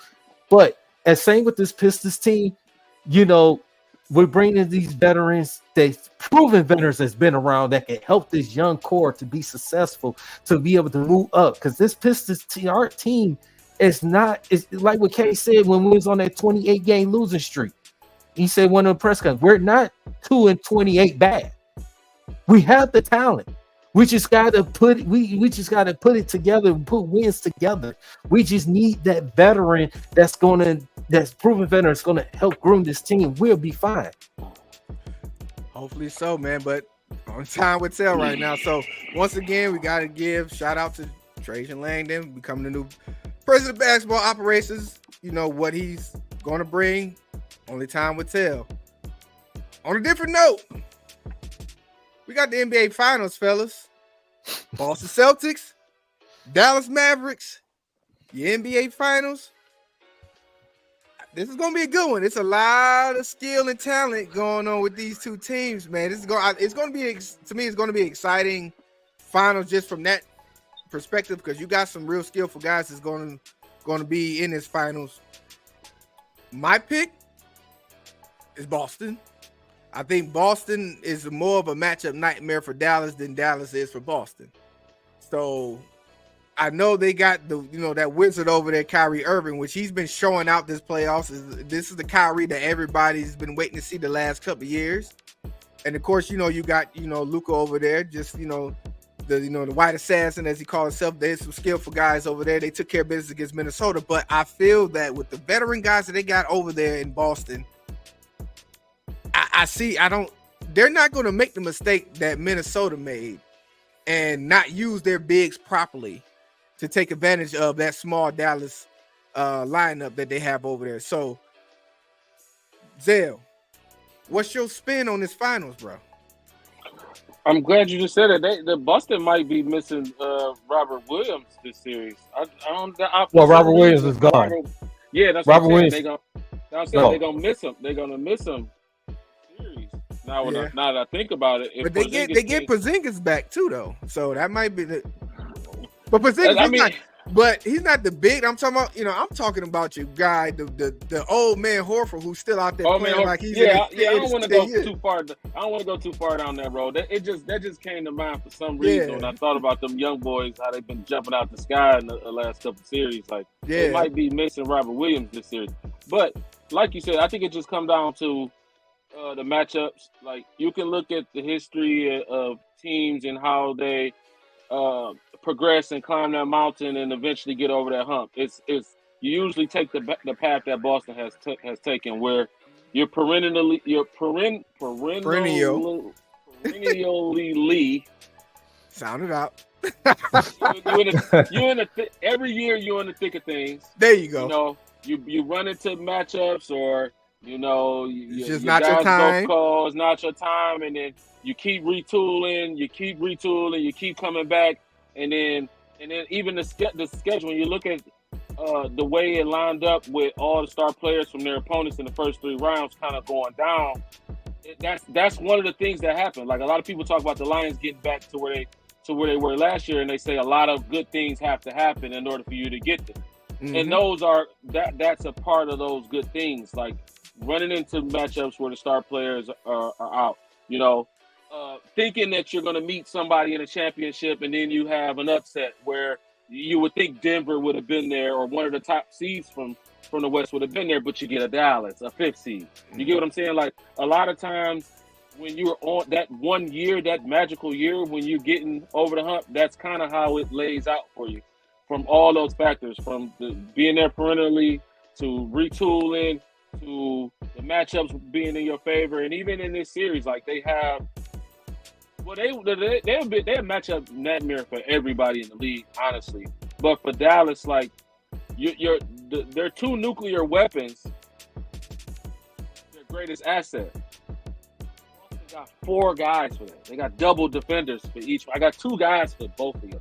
S2: but as same with this Pistons team, you know, we're bringing these veterans, they proven veterans that's been around that can help this young core to be successful, to be able to move up. Because this Pistons team, our team, is not. It's like what Kay said when we was on that 28 game losing streak. He said one of the press conferences, we're not 2-28 bad. We have the talent. We just gotta put it together and put wins together. We just need that veteran that's proven veteran that's gonna help groom this team. We'll be fine.
S1: Hopefully so, man. But on time with tell right now. So once again, we gotta give shout out to Trajan Langdon, becoming the new president of basketball operations. You know what he's gonna bring. Only time will tell. On a different note, we got the NBA Finals, fellas. Boston Celtics, Dallas Mavericks, the NBA Finals. This is gonna be a good one. It's a lot of skill and talent going on with these two teams, man. It's gonna be exciting finals just from that perspective, because you got some real skillful guys that's going to be in this finals. My pick is Boston. I think Boston is more of a matchup nightmare for Dallas than Dallas is for Boston. So I know they got that wizard over there, Kyrie Irving, which he's been showing out this playoffs. This is the Kyrie that everybody's been waiting to see the last couple of years. And of course, you got Luka over there, just the white assassin, as he calls himself. There's some skillful guys over there. They took care of business against Minnesota, but I feel that with the veteran guys that they got over there in Boston, they're not going to make the mistake that Minnesota made and not use their bigs properly to take advantage of that small Dallas lineup that they have over there. So, Zell, what's your spin on this finals, bro?
S3: I'm glad you just said it. The Boston might be missing Robert Williams this series.
S2: Robert Williams is gone.
S3: That's
S2: Robert
S3: what I'm
S2: Williams.
S3: They're gonna miss him. They're gonna miss him. Now that I think about it,
S1: but they get Porzingis back too, though. So that might be the. But Porzingis, but he's not the big. I'm talking about. I'm talking about your guy, the old man Horford, who's still out there playing like he's.
S3: I don't want to go too far. I don't want to go too far down that road. That just came to mind for some reason when I thought about them young boys, how they've been jumping out the sky in the last couple series. Like they might be missing Robert Williams this series, but like you said, I think it just come down to the matchups. Like you can look at the history of teams and how they progress and climb that mountain and eventually get over that hump. It's you usually take the path that Boston has taken, where you're perennially
S2: sound it out.
S3: Every year you're in the thick of things.
S1: There you go.
S3: You run into matchups, or
S1: it's just not your time.
S3: It's not your time, and then you keep retooling, you keep coming back, and then even the schedule. When you look at the way it lined up with all the star players from their opponents in the first 3 rounds, kind of going down. That's one of the things that happened. Like a lot of people talk about the Lions getting back to where they were last year, and they say a lot of good things have to happen in order for you to get there. Mm-hmm. And that's a part of those good things, like running into matchups where the star players are out, thinking that you're going to meet somebody in a championship, and then you have an upset where you would think Denver would have been there, or one of the top seeds from the West would have been there, but you get a Dallas, a 5th seed. You get what I'm saying? Like a lot of times when you're on that one year, that magical year, when you're getting over the hump, that's kind of how it lays out for you, from all those factors, from being there perennially to retooling to the matchups being in your favor. And even in this series, like they have, they're a matchup nightmare for everybody in the league, honestly. But for Dallas, like their 2 nuclear weapons, their greatest asset. They got 4 guys for that. They got double defenders for each. I got 2 guys for both of them.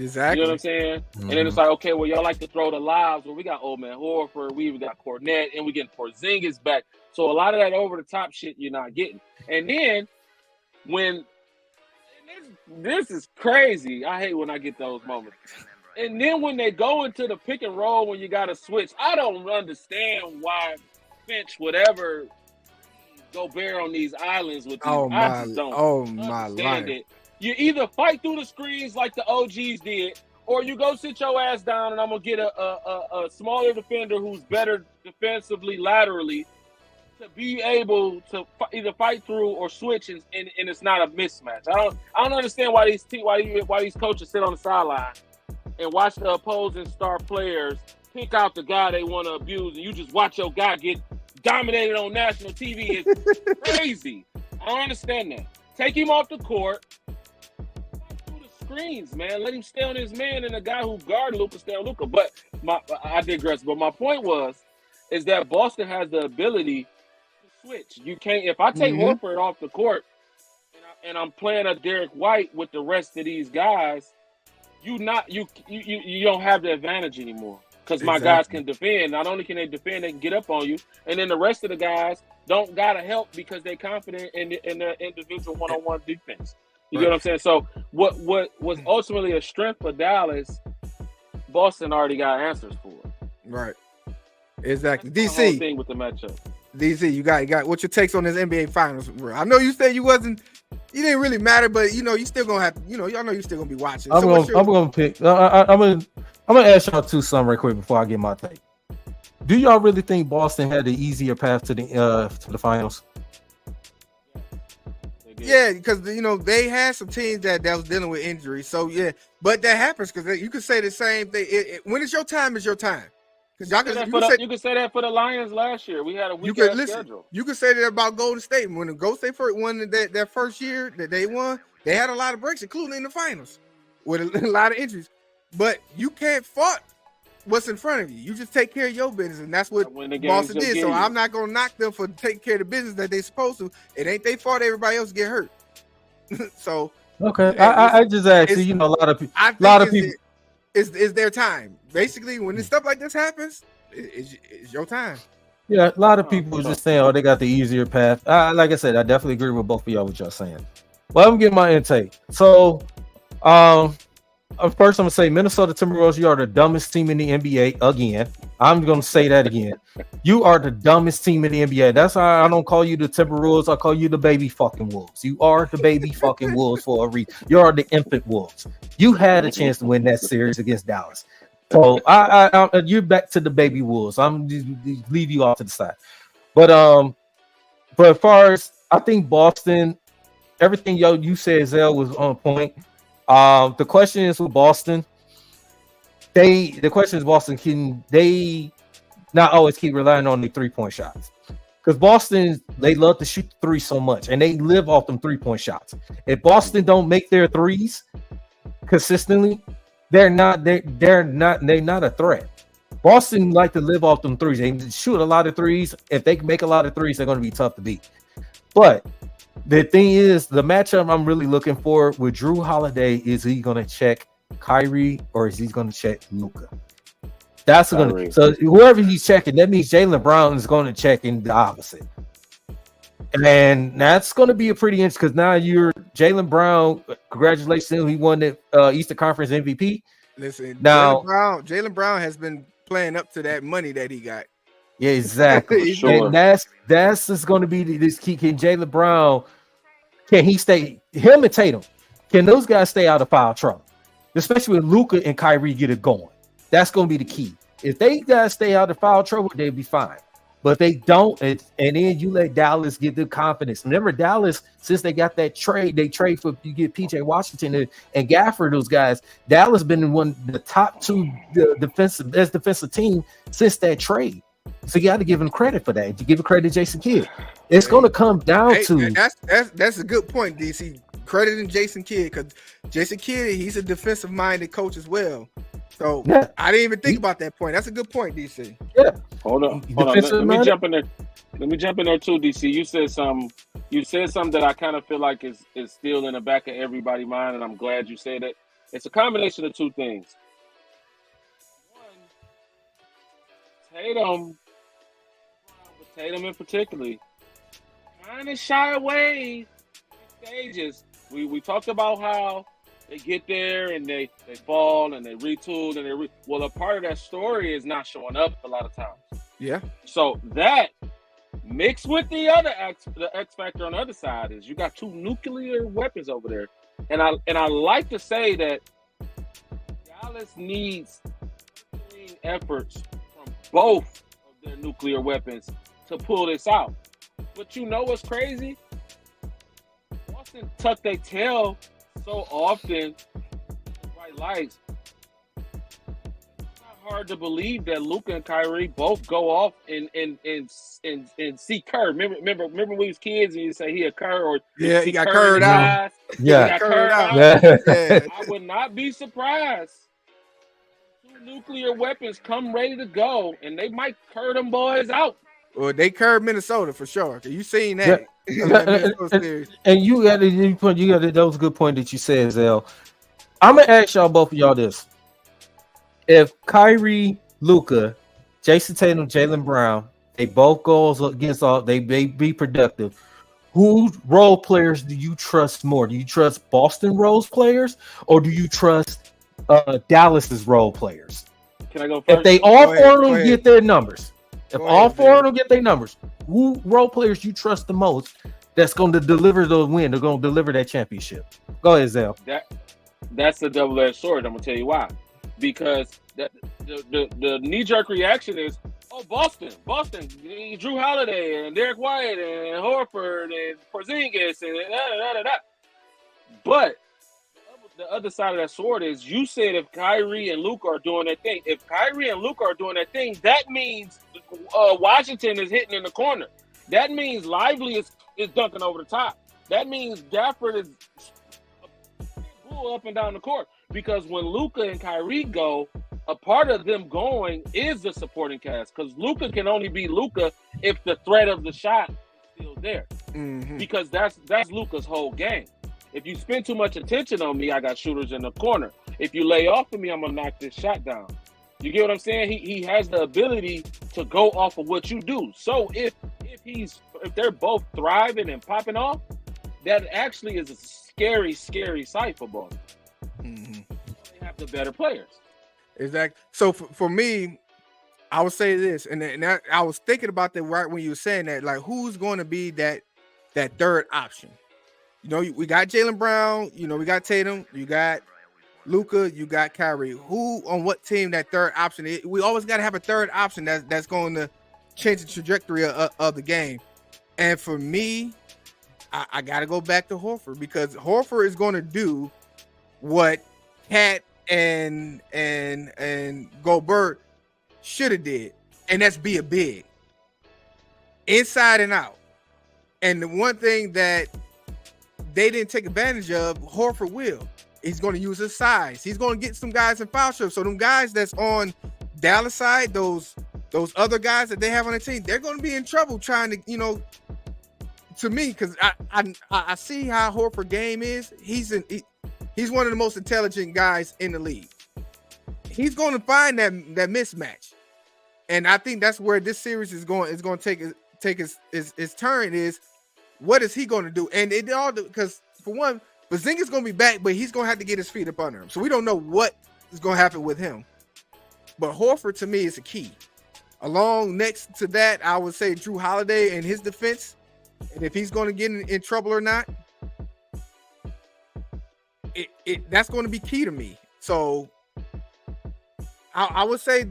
S1: Exactly.
S3: You know what I'm saying? And then it's like, okay, well, y'all like to throw the lives. Well, we got old man Horford, we even got Cornette, and we getting Porzingis back. So a lot of that over the top shit you're not getting. And then when this is crazy. I hate when I get those moments. And then when they go into the pick and roll when you got to switch, I don't understand why Finch would ever go bear on these islands with you. I just don't understand it. You either fight through the screens like the OGs did, or you go sit your ass down and I'm going to get a smaller defender who's better defensively laterally to be able to either fight through or switch, and it's not a mismatch. I don't understand why these coaches sit on the sideline and watch the opposing star players pick out the guy they want to abuse, and you just watch your guy get dominated on national TV. It's crazy. I don't understand that. Take him off the court. Through the screens, man. Let him stay on his man, and the guy who guard Luka stay on Luka. But I digress. But my point is that Boston has the ability to switch. You can't. If I take Horford off the court and I'm playing a Derek White with the rest of these guys, you don't have the advantage anymore. Because my guys can defend. Not only can they defend, they can get up on you. And then the rest of the guys don't got to help because they're confident in their individual one-on-one defense. You get what I'm saying? So what was ultimately a strength for Dallas, Boston already got answers for.
S1: Right. Exactly.
S3: That's the whole thing with the matchup.
S1: DC, you got what's your takes on this NBA Finals? I know you said you didn't really matter, but you still gonna have to, y'all know you still gonna be watching.
S2: I'm gonna pick. I'm gonna ask y'all two something right quick before I get my take. Do y'all really think Boston had the easier path to the finals?
S1: Yeah, because they had some teams that was dealing with injuries. So yeah, but that happens because you could say the same thing. When it's your time, it's your time.
S3: You can say that for the Lions last year. We had a weak schedule.
S1: You could say that about Golden State. When the Golden State won that first year that they won, they had a lot of breaks, including in the finals, with a lot of injuries. But you can't fault what's in front of you. You just take care of your business, and that's what Boston did. So I'm not gonna knock them for taking care of the business that they're supposed to. It ain't their fault everybody else get hurt. So
S2: okay, I just asked you. A lot of people.
S1: It's their time. Basically, when stuff like this happens, it's your time.
S2: Yeah, a lot of people just saying, they got the easier path. Like I said, I definitely agree with both of y'all what y'all saying. Well, I'm getting my intake. So, first I'm gonna say Minnesota Timberwolves, you are the dumbest team in the NBA again. I'm gonna say that again. You are the dumbest team in the NBA. That's why I don't call you the Timberwolves. I call you the baby fucking Wolves. You are the baby fucking Wolves for a reason. You are the infant Wolves. You had a chance to win that series against Dallas. So you're back to the baby Wolves. I'm just leave you off to the side. But as far as I think Boston, everything you said, Zell, was on point. The question is with Boston. The question is Boston, can they not always keep relying on the 3-point shots? Because Boston, they love to shoot the three so much, and they live off them 3-point shots. If Boston don't make their threes consistently, they're not a threat. Boston like to live off them threes. They shoot a lot of threes. If they can make a lot of threes, they're going to be tough to beat. But the thing is, the matchup I'm really looking for with Drew Holiday, is he going to check Kyrie or is he going to check Luka? That's going to. So whoever he's checking, that means Jaylen Brown is going to check in the opposite. And that's going to be a pretty interesting, because now you're Jaylen Brown. Congratulations, he won the Eastern Conference MVP.
S1: Listen, now Jaylen Brown has been playing up to that money that he got.
S2: Yeah, exactly.
S3: Sure.
S2: And that's just going to be this key. Can Jaylen Brown, can he stay, him and Tatum, can those guys stay out of foul trouble? Especially when Luka and Kyrie get it going. That's going to be the key. If they guys stay out of foul trouble, they'll be fine. But they don't, and then you let Dallas get the confidence. Remember, Dallas, since they got that trade, they trade for, you get PJ Washington and Gafford, those guys. Dallas been one of the top two best defensive team since that trade. So you got to give them credit for that. You give credit to Jason Kidd. It's going to come down to
S1: that's a good point, DC. Crediting Jason Kidd, because Jason Kidd, he's a defensive-minded coach as well. So yeah. I didn't even think about that point. That's a good point, DC.
S2: Yeah.
S3: Hold on. Let me jump in there. Let me jump in there too, DC. You said something that I kind of feel like is still in the back of everybody's mind, and I'm glad you said it. It's a combination of two things. One, Tatum in particular, kind of shy away in stages. We talked about how they get there and they fall and they retool and well, a part of that story is not showing up a lot of times.
S1: Yeah.
S3: So that mixed with the X factor on the other side is you got two nuclear weapons over there, and I like to say that Dallas needs efforts from both of their nuclear weapons to pull this out. But you know what's crazy? Boston tuck their tail so often in the right lights. It's not hard to believe that Luka and Kyrie both go off and see Kerr. Remember when we was kids and you say he a Kerr or
S1: he got curved out.
S2: Yeah,
S1: he got curved out.
S2: Yeah.
S3: I would not be surprised. Two nuclear weapons come ready to go, and they might curve them boys out.
S1: Well, they curved Minnesota for sure. You seen that?
S2: And you got that was a good point that you said, Zell. I'm gonna ask y'all both of y'all this: if Kyrie, Luka, Jason Tatum, Jaylen Brown, they both goals against all, they be productive. Whose role players do you trust more? Do you trust Boston role players or do you trust Dallas's role players?
S3: Can I go first?
S2: If they all four of them get their numbers, four of them get their numbers, who role players you trust the most that's going to deliver the win? They're going to deliver that championship. Go ahead, Zell.
S3: That's the double-edged sword. I'm going to tell you why. Because the knee-jerk reaction is, oh, Boston, Drew Holiday and Derek White and Horford and Porzingis and da-da-da-da-da. But the other side of that sword is you said if Kyrie and Luka are doing their thing. If Kyrie and Luka are doing their thing, that means Washington is hitting in the corner. That means Lively is dunking over the top. That means Gafford is up and down the court. Because when Luka and Kyrie go, a part of them going is the supporting cast. Because Luka can only be Luka if the threat of the shot is still there.
S1: Mm-hmm.
S3: Because that's Luka's whole game. If you spend too much attention on me, I got shooters in the corner. If you lay off of me, I'm gonna knock this shot down. You get what I'm saying? He has the ability to go off of what you do. So if they're both thriving and popping off, that actually is a scary sight for both.
S1: Mm-hmm.
S3: They have the better players.
S1: Exactly. So for me, I would say this, and I was thinking about that right when you were saying that, like, who's going to be that third option? You know, we got Jaylen Brown, you know, we got Tatum, you got Luka, you got Kyrie. Who on what team that third option is? We always got to have a third option that's going to change the trajectory of the game. And for me, I got to go back to Horford, because Horford is going to do what Cat and Gobert should have did, and that's be a big inside and out. And the one thing that they didn't take advantage of, Horford will. He's going to use his size. He's going to get some guys in foul trouble. So them guys that's on Dallas side, those other guys that they have on the team, they're going to be in trouble trying to, you know, to me, because I see how Horford game is. He's one of the most intelligent guys in the league. He's going to find that mismatch, and I think that's where this series is going to take his turn. Is what is he going to do? And it all, because for one, Porzingis is going to be back, but he's going to have to get his feet up under him. So we don't know what is going to happen with him. But Horford to me is a key. Along next to that, I would say Drew Holiday and his defense. And if he's going to get in trouble or not, that's going to be key to me. So I would say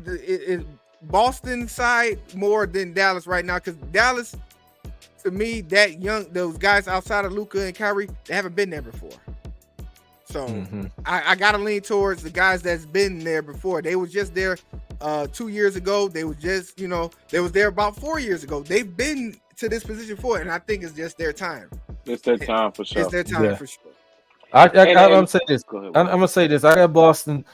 S1: Boston side more than Dallas right now, because Dallas, to me, those guys outside of Luka and Kyrie, they haven't been there before. So I got to lean towards the guys that's been there before. They was just there 2 years ago. They was just, they was there about 4 years ago. They've been to this position for it, and I think it's just their time.
S3: It's their time for sure.
S1: It's their time for sure.
S2: I'm gonna say this. I'm gonna say this. I got Boston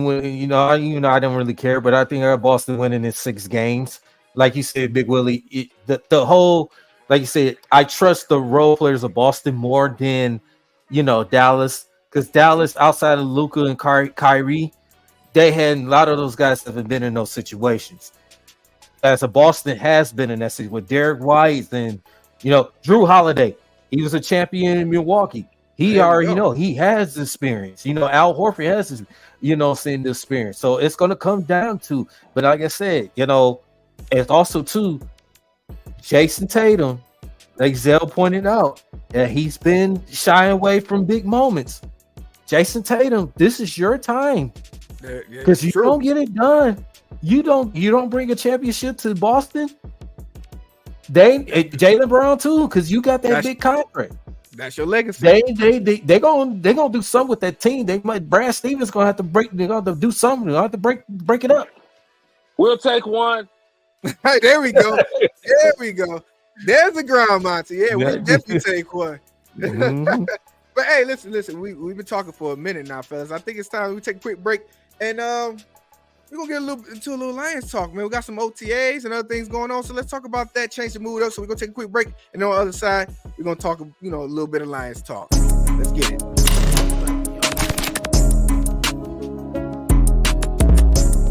S2: winning. I don't really care, but I think I got Boston winning in 6 games. Like you said, Big Willie, the whole, like you said, I trust the role players of Boston more than Dallas. because Dallas, outside of Luka and Kyrie, they had a lot of those guys that have been in those situations. As a Boston has been in that situation with Derek White and Drew Holiday. He was a champion in Milwaukee. He already he has experience. Al Horford has his, seeing the experience. So it's gonna come down to, but like I said, it's also too Jason Tatum, like Zell pointed out, that he's been shying away from big moments. Jason Tatum, this is your time. Because you don't get it done. You don't bring a championship to Boston. Jaylen Brown too, because you got that big contract.
S1: That's your legacy.
S2: They gonna do something with that team. Brad Stevens gonna have to break. They're gonna have to do something. They're gonna have to break it up.
S3: We'll take one.
S1: Hey, there we go. There we go. There's the ground, Monty. Yeah, we'll definitely take one.
S2: Mm-hmm.
S1: But hey, listen. We've been talking for a minute now, fellas. I think it's time we take a quick break, and we're gonna get into a little Lions talk, man. We got some OTAs and other things going on, so let's talk about that. Change the mood up. So we're gonna take a quick break, and on the other side, we're gonna talk, a little bit of Lions talk. Let's get it.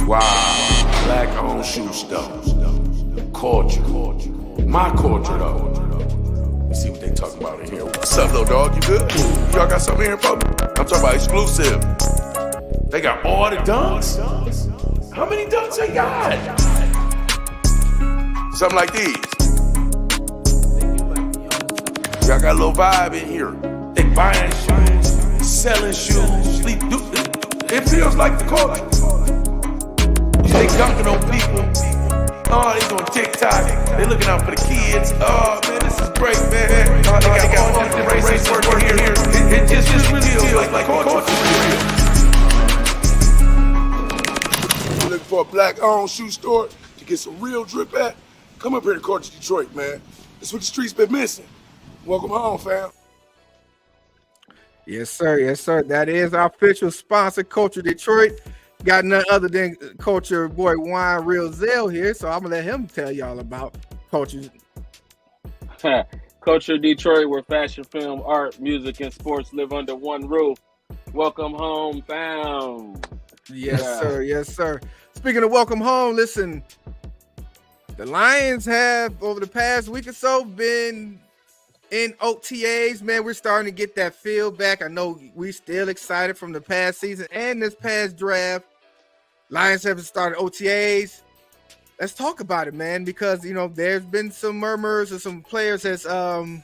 S4: Wow, black-owned shoe stores, culture, my culture though. Let's see what they talking about in here. What's up, little dog? You good? Y'all got something here, folks? I'm talking about exclusive. They got all the dunks. How many dunks they got? Something like these. Y'all got a little vibe in here. They buying shoes, selling shoes. It feels like the culture. They dunking on people. Oh, they doing TikTok. They looking out for the kids. Oh, man, this is great, man. Oh, they got all different races working here. It just really feels like culture. Looking for a black-owned shoe store to get some real drip at? Come up here to Culture Detroit, man. That's what the streets been missing. Welcome home, fam.
S1: Yes, sir. Yes, sir. That is our official sponsor, Culture Detroit. Got none other than Culture boy Juan Real Zell here, so I'm gonna let him tell y'all about Culture.
S3: Culture Detroit, where fashion, film, art, music, and sports live under one roof. Welcome home, fam.
S1: Yes, sir. Yes, sir. Speaking of welcome home, listen, the Lions have over the past week or so been in OTAs. Man, we're starting to get that feel back. I know we still excited from the past season and this past draft. Lions haven't started OTAs. Let's talk about it, man, because there's been some murmurs of some players there's been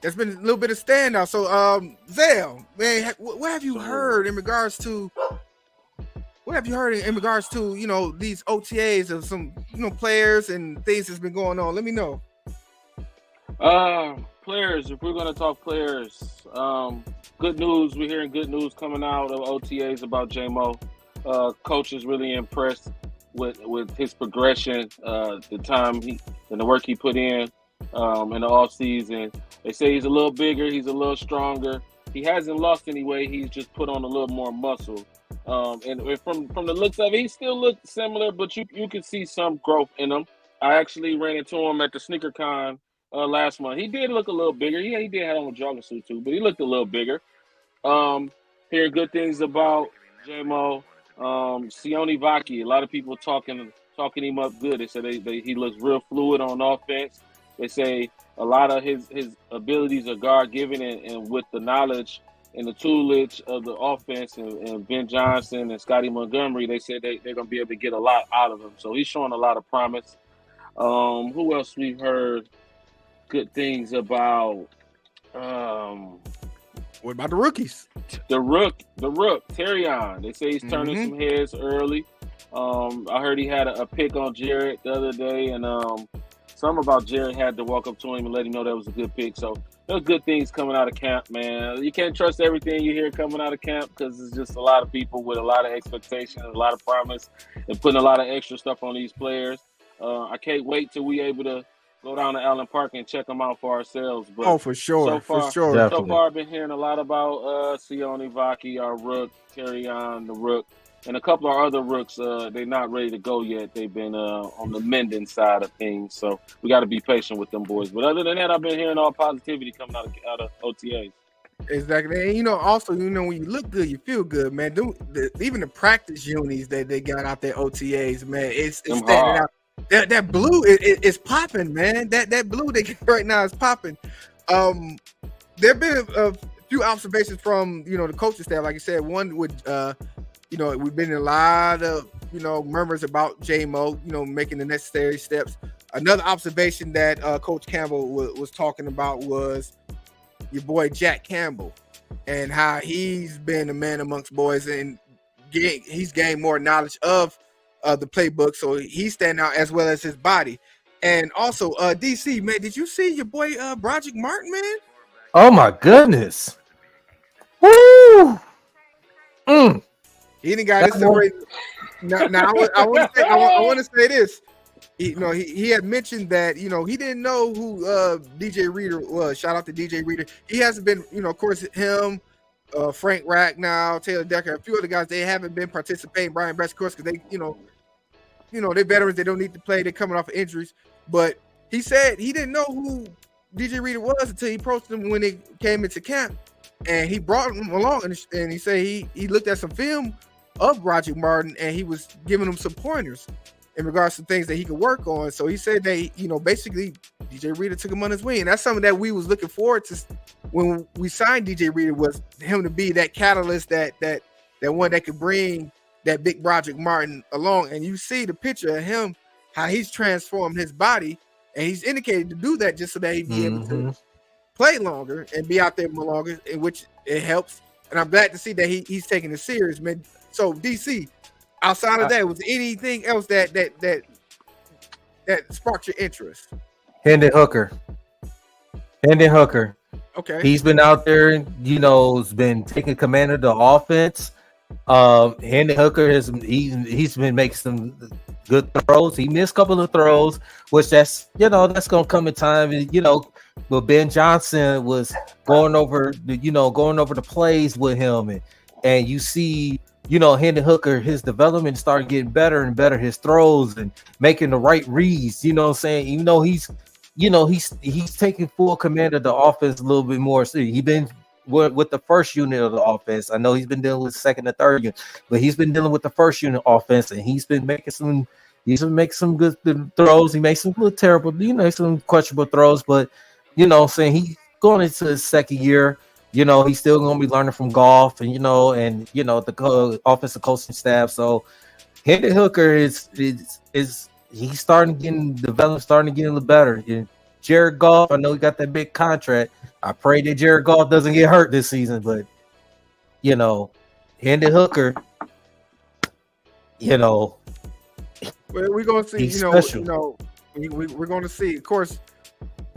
S1: a little bit of standout. So Zell, man, what have you heard in regards to these OTAs of some players and things that's been going on? Let me know.
S3: Players, if we're going to talk players, good news. We're hearing good news coming out of OTAs about J-Mo. Coach is really impressed with his progression, the time and the work he put in the offseason. They say he's a little bigger, he's a little stronger. He hasn't lost any weight. He's just put on a little more muscle. And from the looks of it, he still looks similar, but you can see some growth in him. I actually ran into him at the Sneaker Con last month. He did look a little bigger. Yeah, he did have on a jogging suit too, but he looked a little bigger. Hearing good things about J-Mo. Sione Vaki, a lot of people talking him up good. They said he looks real fluid on offense. They say a lot of his abilities are God-given, and with the knowledge and the toolage of the offense and Ben Johnson and Scotty Montgomery, they said they're going to be able to get a lot out of him. So he's showing a lot of promise. Who else we've heard good things about?
S1: What about the rookies?
S3: The rook, Terrion. They say he's turning some heads early. I heard he had a pick on Jared the other day, and something about Jared had to walk up to him and let him know that was a good pick. So there's good things coming out of camp, man. You can't trust everything you hear coming out of camp because it's just a lot of people with a lot of expectations, a lot of promise, and putting a lot of extra stuff on these players. I can't wait till we able to go down to Allen Park and check them out for ourselves. But
S1: for sure.
S3: So far, I've been hearing a lot about Sione Vaki, our rook, Terrion, the rook, and a couple of our other rooks. They're not ready to go yet. They've been on the mending side of things. So we got to be patient with them boys. But other than that, I've been hearing all positivity coming out of OTAs.
S1: Exactly. And also, when you look good, you feel good, man. Even the practice unis that they got out there, OTAs, man, it's
S3: Them
S1: standing
S3: hard.
S1: out. That blue is popping, man. That blue they get right now is popping. There have been a few observations from the coaching staff. Like I said, one would we've been in a lot of murmurs about J-Mo, making the necessary steps. Another observation that Coach Campbell was talking about was your boy Jack Campbell and how he's been a man amongst boys and he's gained more knowledge of the playbook, so he's standing out as well as his body. And also, DC, man, did you see your boy Broderick Martin, man?
S2: Oh my goodness! Woo!
S1: He didn't got this already. Now I want to say this. He had mentioned that he didn't know who DJ Reader was. Shout out to DJ Reader. He hasn't been, of course, him, Frank Rack now, Taylor Decker, a few other guys. They haven't been participating. Brian Best, of course, because they, they're veterans. They don't need to play. They're coming off of injuries. But he said he didn't know who DJ Reader was until he approached him when they came into camp, and he brought him along. And he said he looked at some film of Roger Martin, and he was giving him some pointers in regards to things that he could work on. So he said they, basically DJ Reader took him on his wing. And that's something that we was looking forward to when we signed DJ Reader, was him to be that catalyst, that one that could bring that big Broderick Martin along. And you see the picture of him, how he's transformed his body, and he's indicated to do that just so that he'd be able to play longer and be out there more longer, in which it helps. And I'm glad to see that he's taking it serious, man. So DC, outside of that, was there anything else that sparked your interest?
S2: Hendon Hooker.
S1: Okay.
S2: He's been out there, has been taking command of the offense. Hendon Hooker he's been making some good throws. He missed a couple of throws, which that's gonna come in time. But Ben Johnson was going over the plays with him, and you see, Hendon Hooker, his development started getting better and better, his throws and making the right reads, what I'm saying? Even though he's taking full command of the offense a little bit more. So he's been with the first unit of the offense. I know he's been dealing with the second and third unit, but he's been dealing with the first unit offense, and he's been making some good throws. He makes some little terrible, some questionable throws, but saying he's going into his second year. He's still going to be learning from golf, and the offensive coaching staff. So Hendon Hooker is he's starting to get a little better. And Jared Goff, I know he got that big contract. I pray that Jared Goff doesn't get hurt this season, but Hendon Hooker,
S1: well, we're gonna see.
S2: Special.
S1: We're gonna see. Of course,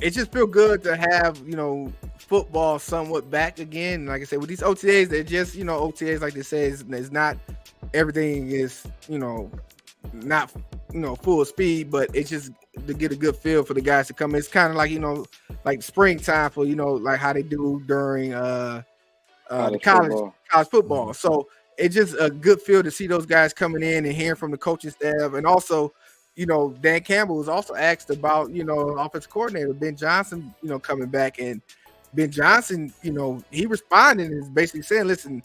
S1: it just feels good to have football somewhat back again. Like I said, with these OTAs, they're just OTAs, like they say, is not everything is not full speed, but it's just to get a good feel for the guys to come. It's kind of like like springtime for like how they do during the college football. So it's just a good feel to see those guys coming in and hearing from the coaching staff. And also, Dan Campbell was also asked about offensive coordinator Ben Johnson coming back, and Ben Johnson he responded and is basically saying, listen,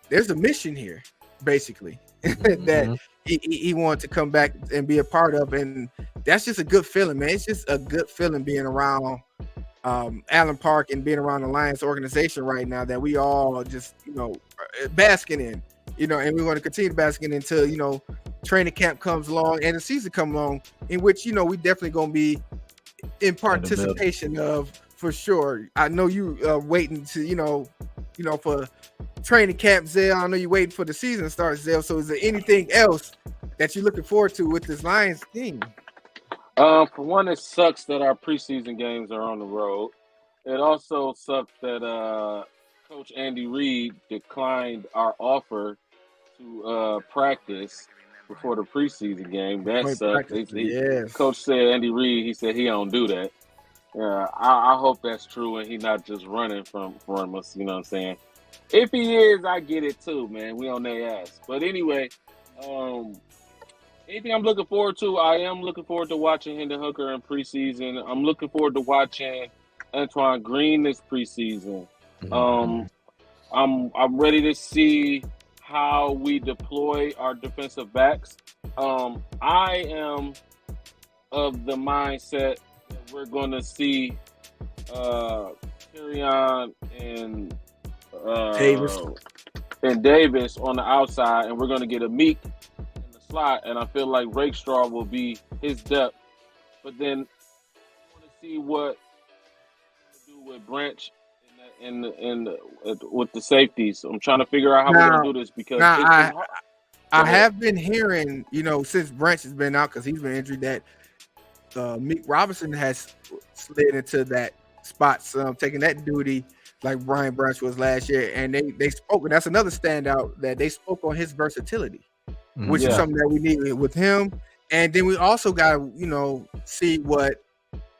S1: there's a mission here, basically, that he wanted to come back and be a part of. And that's just a good feeling, man. It's just a good feeling being around Allen Park and being around the Lions organization right now, that we all just basking in, and we want to continue basking until training camp comes along and the season comes along, in which we definitely gonna be in participation of, for sure. I know you waiting to for training camp, Zell. I know you're waiting for the season to start, Zell. So is there anything else that you're looking forward to with this Lions team?
S3: For one, it sucks that our preseason games are on the road. It also sucks that Coach Andy Reid declined our offer to practice before the preseason game. That sucks.
S1: Yes.
S3: Coach said, Andy Reid, he said he don't do that. I hope that's true, and he's not just running from us. You know what I'm saying? If he is, I get it too, man. We on their ass. But anyway, anything I'm looking forward to, I am looking forward to watching Hendon Hooker in preseason. I'm looking forward to watching Antoine Green this preseason. I'm ready to see how we deploy our defensive backs. I am of the mindset that we're going to see Tyrion and Davis on the outside, and we're going to get a Meek in the slot. And I feel like Rakestraw will be his depth. But then I want to see what to do with Branch and with the safeties. I'm trying to figure out how we're going to do this because
S1: I have been hearing, since Branch has been out because he's been injured, that Meek Robinson has slid into that spot, taking that duty like Brian Branch was last year. And they spoke, and that's another standout that they spoke on his versatility, which is something that we need with him. And then we also got to, see what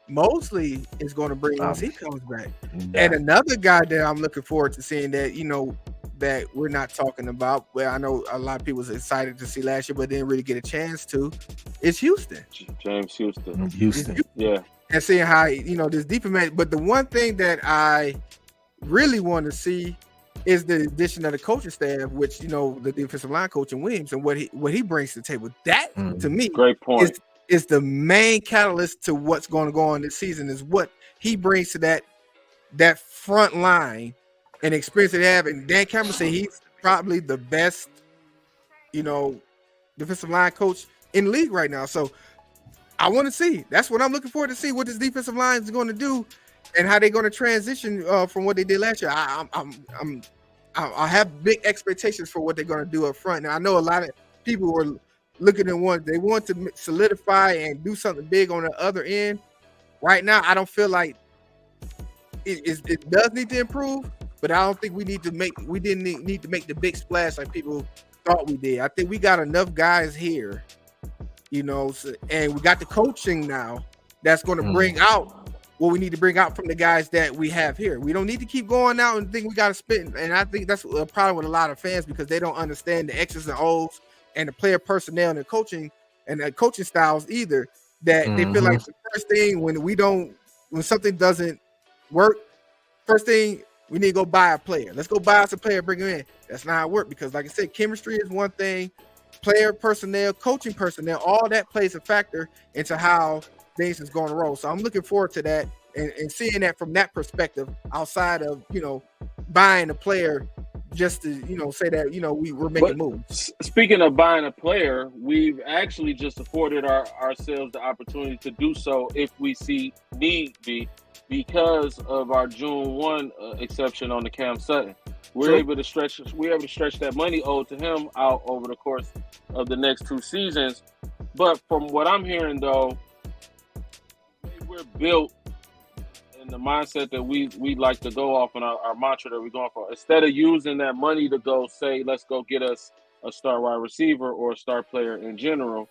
S1: Mosley is going to bring once he comes back. Yeah. And another guy that I'm looking forward to seeing that, that we're not talking about, but I know a lot of people was excited to see last year, but didn't really get a chance to, is Houston.
S3: James Houston. Yeah.
S1: And seeing how, this defense man. But the one thing that I really want to see is the addition of the coaching staff, which, the defensive line coach in Williams and what he brings to the table. That, to me,
S3: great point.
S1: Is the main catalyst to what's going to go on this season, is what he brings to that front line and experience they have. And Dan Cameron said he's probably the best, defensive line coach in the league right now. So I want to see. That's what I'm looking forward to see, what this defensive line is going to do and how they're going to transition from what they did last year. I have big expectations for what they're going to do up front. Now I know a lot of people were looking at they want to solidify and do something big on the other end. Right now, I don't feel like it does need to improve, but I don't think we didn't need to make the big splash like people thought we did. I think we got enough guys here, and we got the coaching now that's going to bring out what we need to bring out from the guys that we have here. We don't need to keep going out and think we got to spit. And I think that's a problem with a lot of fans because they don't understand the X's and O's and the player personnel and the coaching styles either. That they feel like the first thing when something doesn't work, first thing we need to go buy a player. Let's go buy us a player, bring him in. That's not how it works because, like I said, chemistry is one thing, player personnel, coaching personnel, all that plays a factor into how things is going to roll. So I'm looking forward to that and seeing that from that perspective outside of, buying a player just to, say that, we're making moves.
S3: Speaking of buying a player, we've actually just afforded ourselves the opportunity to do so if we see need be because of our June 1 exception on the Cam Sutton. We're able to stretch that money owed to him out over the course of the next 2 seasons. But from what I'm hearing, though, we're built in the mindset that we like to go off on our mantra that we're going for. Instead of using that money to go say, let's go get us a star wide receiver or a star player in general,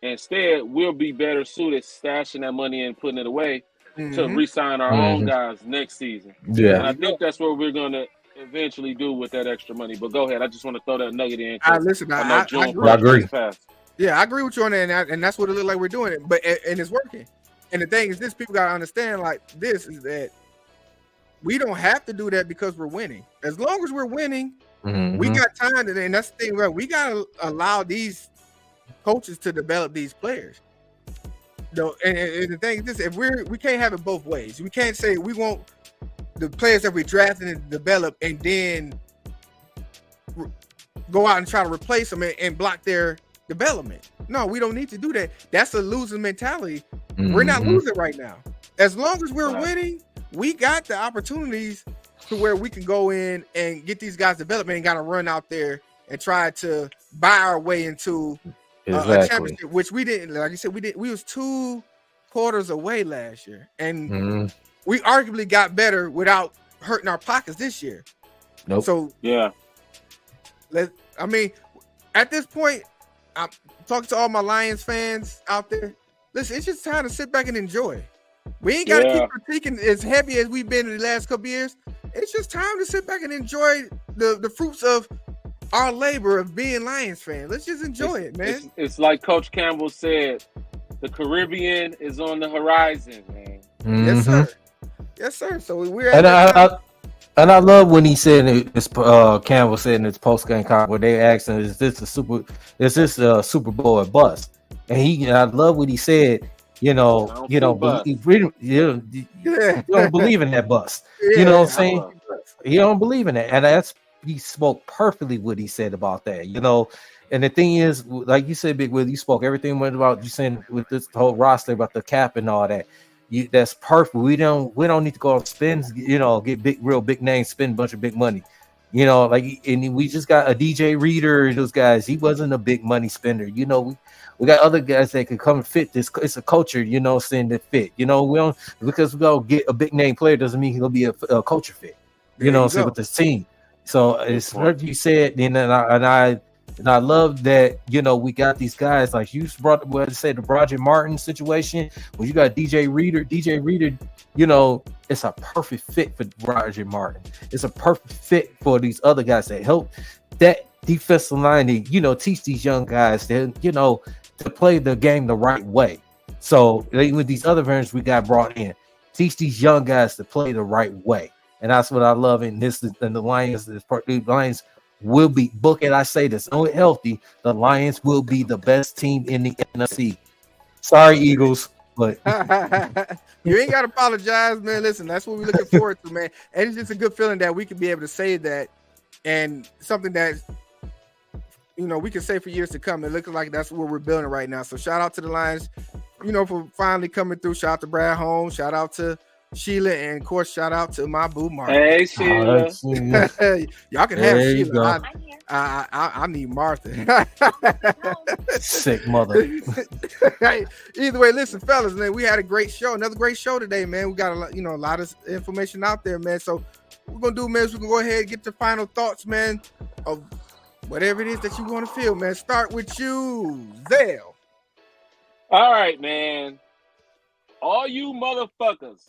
S3: instead we'll be better suited stashing that money and putting it away to re-sign our own guys next season.
S2: Yeah.
S3: And I think that's what we're going to eventually do with that extra money. But go ahead. I just want to throw that nugget in.
S1: I
S2: agree.
S1: Yeah, I agree with you on that, and that's what it looks like we're doing it. But and it's working. And the thing is, this people gotta understand, like this, is that we don't have to do that because we're winning. As long as we're winning, we got time today, and that's the thing. Right? We gotta allow these coaches to develop these players. And the thing is, this: if we can't have it both ways. We can't say we want the players that we drafted and develop, and then go out and try to replace them and block their development. No, we don't need to do that. That's a losing mentality. We're not losing right now. As long as we're winning, we got the opportunities to where we can go in and get these guys development and got to run out there and try to buy our way into a championship, which we didn't. Like you said, we was 2 quarters away last year, and we arguably got better without hurting our pockets this year.
S2: Nope.
S1: So
S3: yeah,
S1: at this point, I'm talking to all my Lions fans out there. Listen, it's just time to sit back and enjoy. We ain't got to keep critiquing as heavy as we've been in the last couple years. It's just time to sit back and enjoy the fruits of our labor of being Lions fans. Let's just enjoy it, man.
S3: It's like Coach Campbell said, the Caribbean is on the horizon, man.
S1: Yes, sir. Yes, sir. So we're
S2: at And I love when he said this. Campbell said in his post game comment where they asked him, "Is this a Super Bowl or bust?" And I love what he said. You know, you don't believe in that bust. You know what I'm saying? He don't believe in it, and he spoke perfectly what he said about that. You know, and the thing is, like you said, Big Will, you spoke everything about you saying with this whole roster about the cap and all that. That's perfect. We don't need to go and spend, get real big names, spend a bunch of big money. And we just got a DJ Reader, those guys. He wasn't a big money spender. We got other guys that can come and fit this. It's a culture, saying that fit. We don't, because we don't get a big name player doesn't mean he'll be a culture fit. With this team. So it's what you said, and I love that, we got these guys like you brought the Roger Martin situation when you got DJ Reader, it's a perfect fit for Roger Martin. It's a perfect fit for these other guys that help that defensive line to, teach these young guys to play the game the right way. So with these other veterans we got brought in, teach these young guys to play the right way. And that's what I love in this. And the Lions, will be, book it. I say this, healthy. The Lions will be the best team in the NFC. Sorry, Eagles, but
S1: you ain't got to apologize, man. Listen, that's what we're looking forward to, man. And it's just a good feeling that we can be able to say that, and something that we can say for years to come. It looks like that's what we're building right now. So shout out to the Lions, for finally coming through. Shout out to Brad Holmes. Shout out to Sheila, and of course, shout out to my boo Martha.
S3: Hey, Sheila.
S1: Y'all can have
S2: there
S1: Sheila. I need Martha.
S2: Sick mother.
S1: Either way, listen, fellas, man, we had a great show. Another great show today, man. We got a lot of information out there, man. So what we're gonna do, man, is we're gonna go ahead and get the final thoughts, man, of whatever it is that you want to feel, man. Start with you, Zell.
S3: All right, man. All you motherfuckers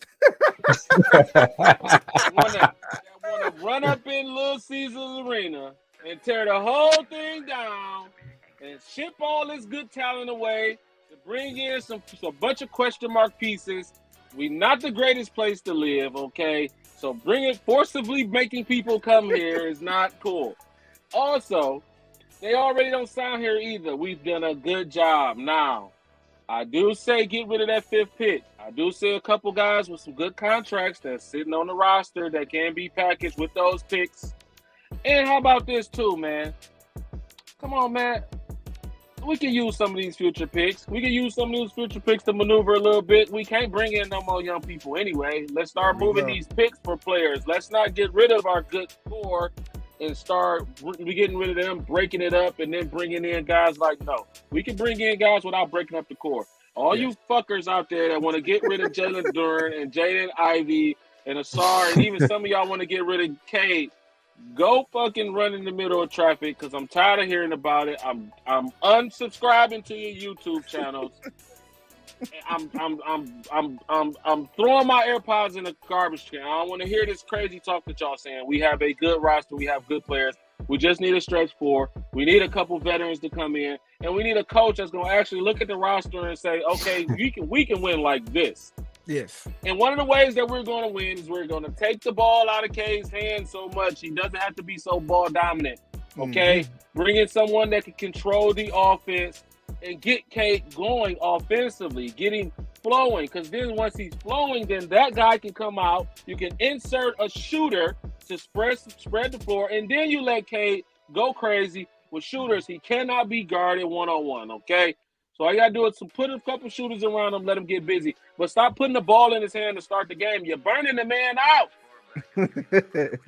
S3: wanna run up in Little Caesars Arena and tear the whole thing down and ship all this good talent away to bring in a bunch of question mark pieces. We not the greatest place to live, okay? So forcibly making people come here is not cool. Also, they already don't sound here either. We've done a good job now. I do say get rid of that fifth pick. I do see a couple guys with some good contracts that's sitting on the roster that can be packaged with those picks. And how about this too, man? Come on, man. We can use some of these future picks. We can use some of these future picks to maneuver a little bit. We can't bring in no more young people anyway. Let's start moving these picks for players. Let's not get rid of our good core and start getting rid of them, breaking it up, and then bringing in guys no. We can bring in guys without breaking up the core. All you fuckers out there that want to get rid of Jalen Duren and Jaden Ivey and Asar, and even some of y'all want to get rid of Cade, go fucking run in the middle of traffic because I'm tired of hearing about it. I'm unsubscribing to your YouTube channels. I'm throwing my AirPods in the garbage can. I don't want to hear this crazy talk that y'all saying. We have a good roster. We have good players. We just need a stretch four. We need a couple veterans to come in, and we need a coach that's going to actually look at the roster and say, "Okay, we can win like this."
S1: Yes.
S3: And one of the ways that we're going to win is we're going to take the ball out of K's hands so much he doesn't have to be so ball dominant. Okay, bring in someone that can control the offense and get Kate going offensively, get him flowing. Because then once he's flowing, then that guy can come out. You can insert a shooter to spread the floor, and then you let Kate go crazy with shooters. He cannot be guarded one-on-one, okay? So all you got to do is put a couple shooters around him, let him get busy. But stop putting the ball in his hand to start the game. You're burning the man out.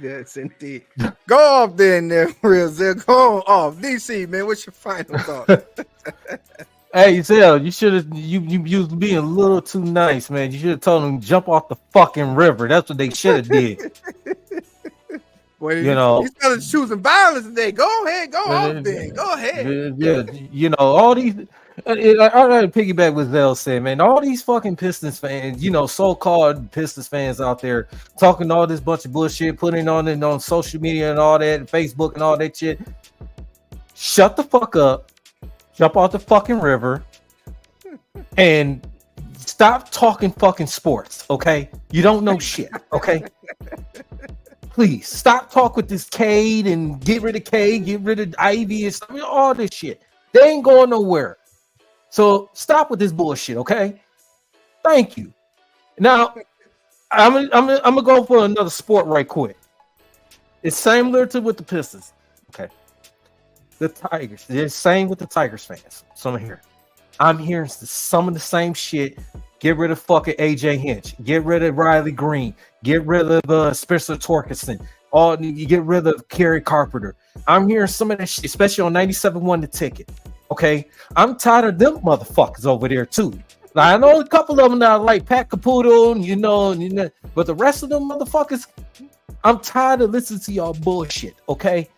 S1: Yes, indeed. Go off then, Real Zell. Go off. DC, man, what's your final thought?
S2: Hey, Zell, you should have you being a little too nice, man. You should have told him jump off the fucking river. That's what they should have did.
S1: Well, he's still choosing violence today. Go ahead, go off then. Go ahead.
S2: Yeah, all these. I gotta piggyback what Zell said, man. All these fucking Pistons fans, so-called Pistons fans out there talking all this bunch of bullshit, putting it on social media and all that, and Facebook and all that shit. Shut the fuck up. Jump off the fucking river and stop talking fucking sports, okay? You don't know shit, okay? Please stop talk with this Cade and get rid of Cade, get rid of Ivy and stuff, all this shit. They ain't going nowhere. So stop with this bullshit, okay? Thank you. Now, I'm gonna go for another sport right quick. It's similar to with the Pistons. Okay. The Tigers. It's same with the Tigers fans. So I'm hearing some of the same shit. Get rid of fucking AJ Hinch. Get rid of Riley Green. Get rid of Spencer Torkelson. You get rid of Kerry Carpenter. I'm hearing some of that shit, especially on 97.1 The Ticket. Okay, I'm tired of them motherfuckers over there too. Now, I know a couple of them that are like Pat Caputo, and but the rest of them motherfuckers, I'm tired of listening to y'all bullshit. Okay,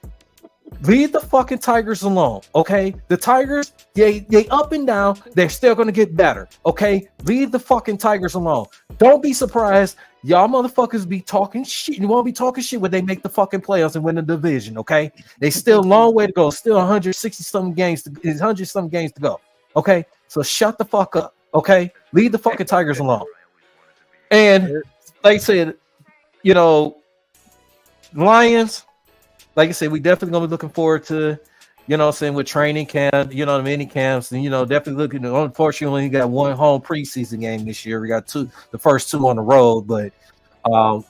S2: leave the fucking Tigers alone. Okay, the Tigers, they up and down. They're still gonna get better. Okay, leave the fucking Tigers alone. Don't be surprised. Y'all motherfuckers be talking shit. You won't be talking shit when they make the fucking playoffs and win the division. Okay, they still a long way to go. Still 160 something games. 100 something games to go. Okay, so shut the fuck up. Okay, leave the fucking Tigers alone. And like I said, Lions. Like I said, we definitely gonna be looking forward to, with training camp, the mini camps, and definitely looking. Unfortunately, we got one home preseason game this year. We got the first two on the road, but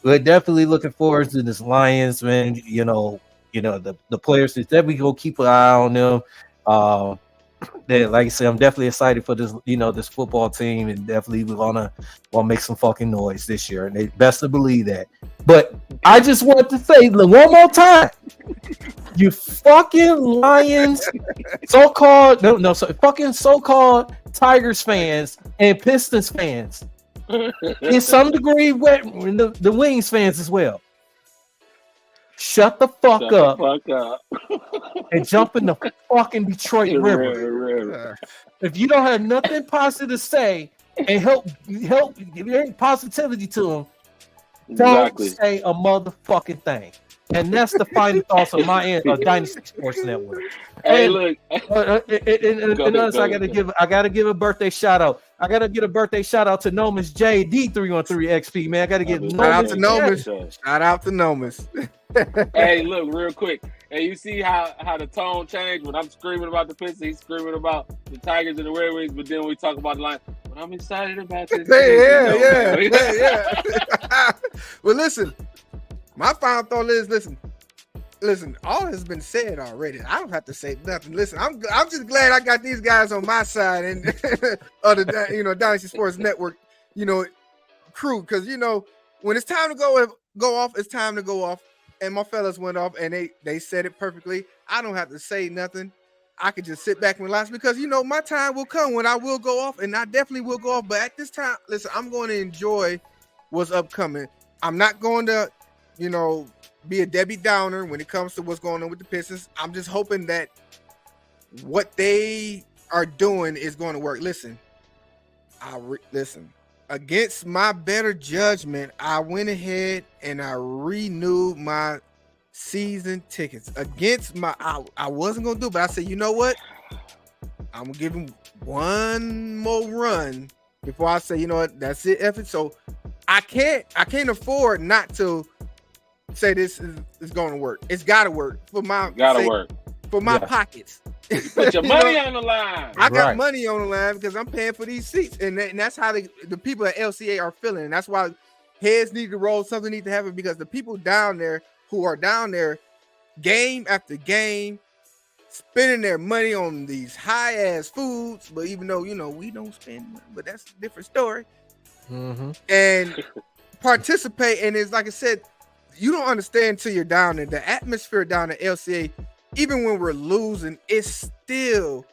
S2: we're definitely looking forward to this Lions, man. The players that definitely go keep an eye on them. Like I said, I'm definitely excited for this, this football team, and definitely we're gonna make some fucking noise this year, and they best to believe that. But I just want to say one more time, you fucking Lions, fucking so-called Tigers fans and Pistons fans, in some degree, the Wings fans as well. Shut the fuck up and jump in the fucking Detroit River. If you don't have nothing positive to say and help give positivity to them, don't say a motherfucking thing. And that's the final thoughts of my end of Dynasty Sports Network.
S3: Hey,
S2: and,
S3: look.
S2: I gotta give a birthday shout out. I gotta get a birthday shout out to Nomus JD313 XP, man. I gotta get
S1: shout out to Nomus.
S3: Hey, look, real quick. Hey, you see how the tone changed when I'm screaming about the Pistons, he's screaming about the Tigers and the Red Wings, but then we talk about the line. But I'm excited about this.
S1: Yeah. Well, listen. My final thought is, listen. All has been said already. I don't have to say nothing. Listen, I'm just glad I got these guys on my side and of the Dynasty Sports Network, crew, because when it's time to go off, it's time to go off. And my fellas went off, and they said it perfectly. I don't have to say nothing. I could just sit back and relax because my time will come when I will go off, and I definitely will go off. But at this time, listen, I'm going to enjoy what's upcoming. I'm not going to be a Debbie Downer when it comes to what's going on with the Pistons. I'm just hoping that what they are doing is going to work. Listen, against my better judgment, I went ahead and I renewed my season tickets. Against I wasn't going to do it, but I said, you know what? I'm going to give him one more run before I say, that's it, F it. So I can't afford not to say this is going to work. It's got to work for my pockets.
S3: Put your money on the line.
S1: I got money on the line because I'm paying for these seats, and that's how the people at LCA are feeling. And that's why heads need to roll. Something needs to happen because the people down there who are down there, game after game, spending their money on these high ass foods. But even though we don't spend money, but that's a different story. Mm-hmm. And participate, and it's like I said. You don't understand until you're down there. The atmosphere down at LCA, even when we're losing, it's still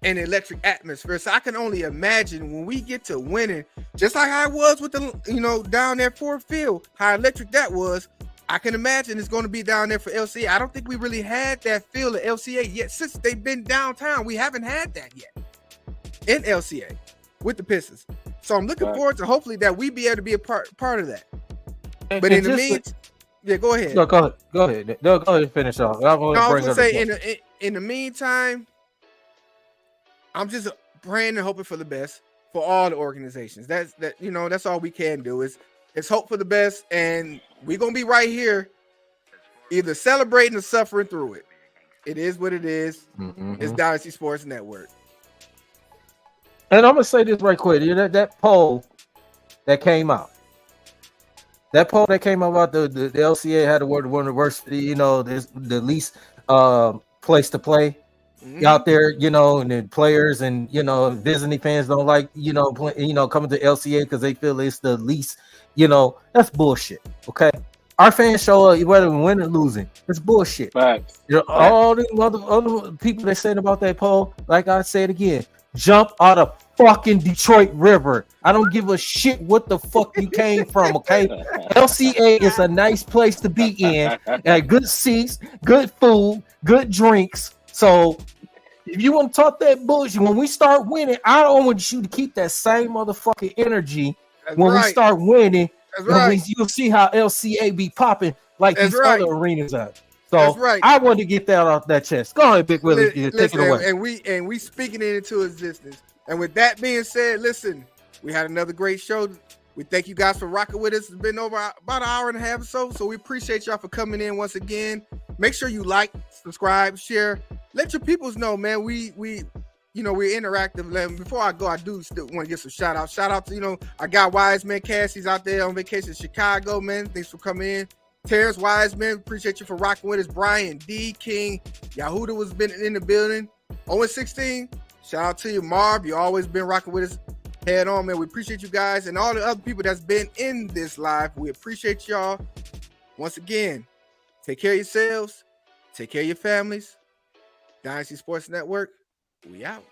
S1: an electric atmosphere. So I can only imagine when we get to winning, just like how it was with the, down there Ford Field, how electric that was. I can imagine it's going to be down there for LCA. I don't think we really had that feel at LCA yet. Since they've been downtown, we haven't had that yet in LCA with the Pistons. So I'm looking forward to hopefully that we be able to be a part of that. But in the meantime, yeah, go ahead.
S2: No, go ahead. No, go ahead and finish off. I was
S1: gonna say in the meantime, I'm just praying and hoping for the best for all the organizations. That's all we can do is hope for the best, and we're gonna be right here either celebrating or suffering through it. It is what it is.
S2: Mhm.
S1: It's Dynasty Sports Network.
S2: And I'm gonna say this right quick. That poll that came out. That poll that came out about the LCA had one of the worst, the least place to play out there, and the players and visiting fans don't like, coming to LCA because they feel it's the least, that's bullshit. Okay. Our fans show up whether we win or losing. It's bullshit.
S3: Facts.
S2: All the other people that said about that poll, like I said again, jump out of fucking Detroit River. I don't give a shit what the fuck you came from, okay? LCA is a nice place to be in. Good seats, good food, good drinks. So if you want to talk that bullshit, when we start winning, I don't want you to keep that same motherfucking energy.
S1: That's
S2: when
S1: right.
S2: we start winning.
S1: That's right.
S2: You'll see how LCA be popping like
S1: That's
S2: these
S1: right.
S2: other arenas are. So
S1: That's right.
S2: I wanted to get that off that chest. Go ahead, Big Willie. Take it away.
S1: And we speaking it into existence. And with that being said, listen, we had another great show. We thank you guys for rocking with us. It's been over about an hour and a half or so. So we appreciate y'all for coming in once again. Make sure you like, subscribe, share. Let your peoples know, man. We're interactive. And before I go, I do still want to give some shout out. Shout out to, I got Wiseman Cassie's out there on vacation in Chicago, man. Thanks for coming in. Terrence Wiseman, appreciate you for rocking with us. Brian D. King, Yahuda was been in the building. 0-16, shout out to you. Marv, you always been rocking with us. Head on, man. We appreciate you guys and all the other people that's been in this live. We appreciate y'all. Once again, take care of yourselves. Take care of your families. Dynasty Sports Network, we out.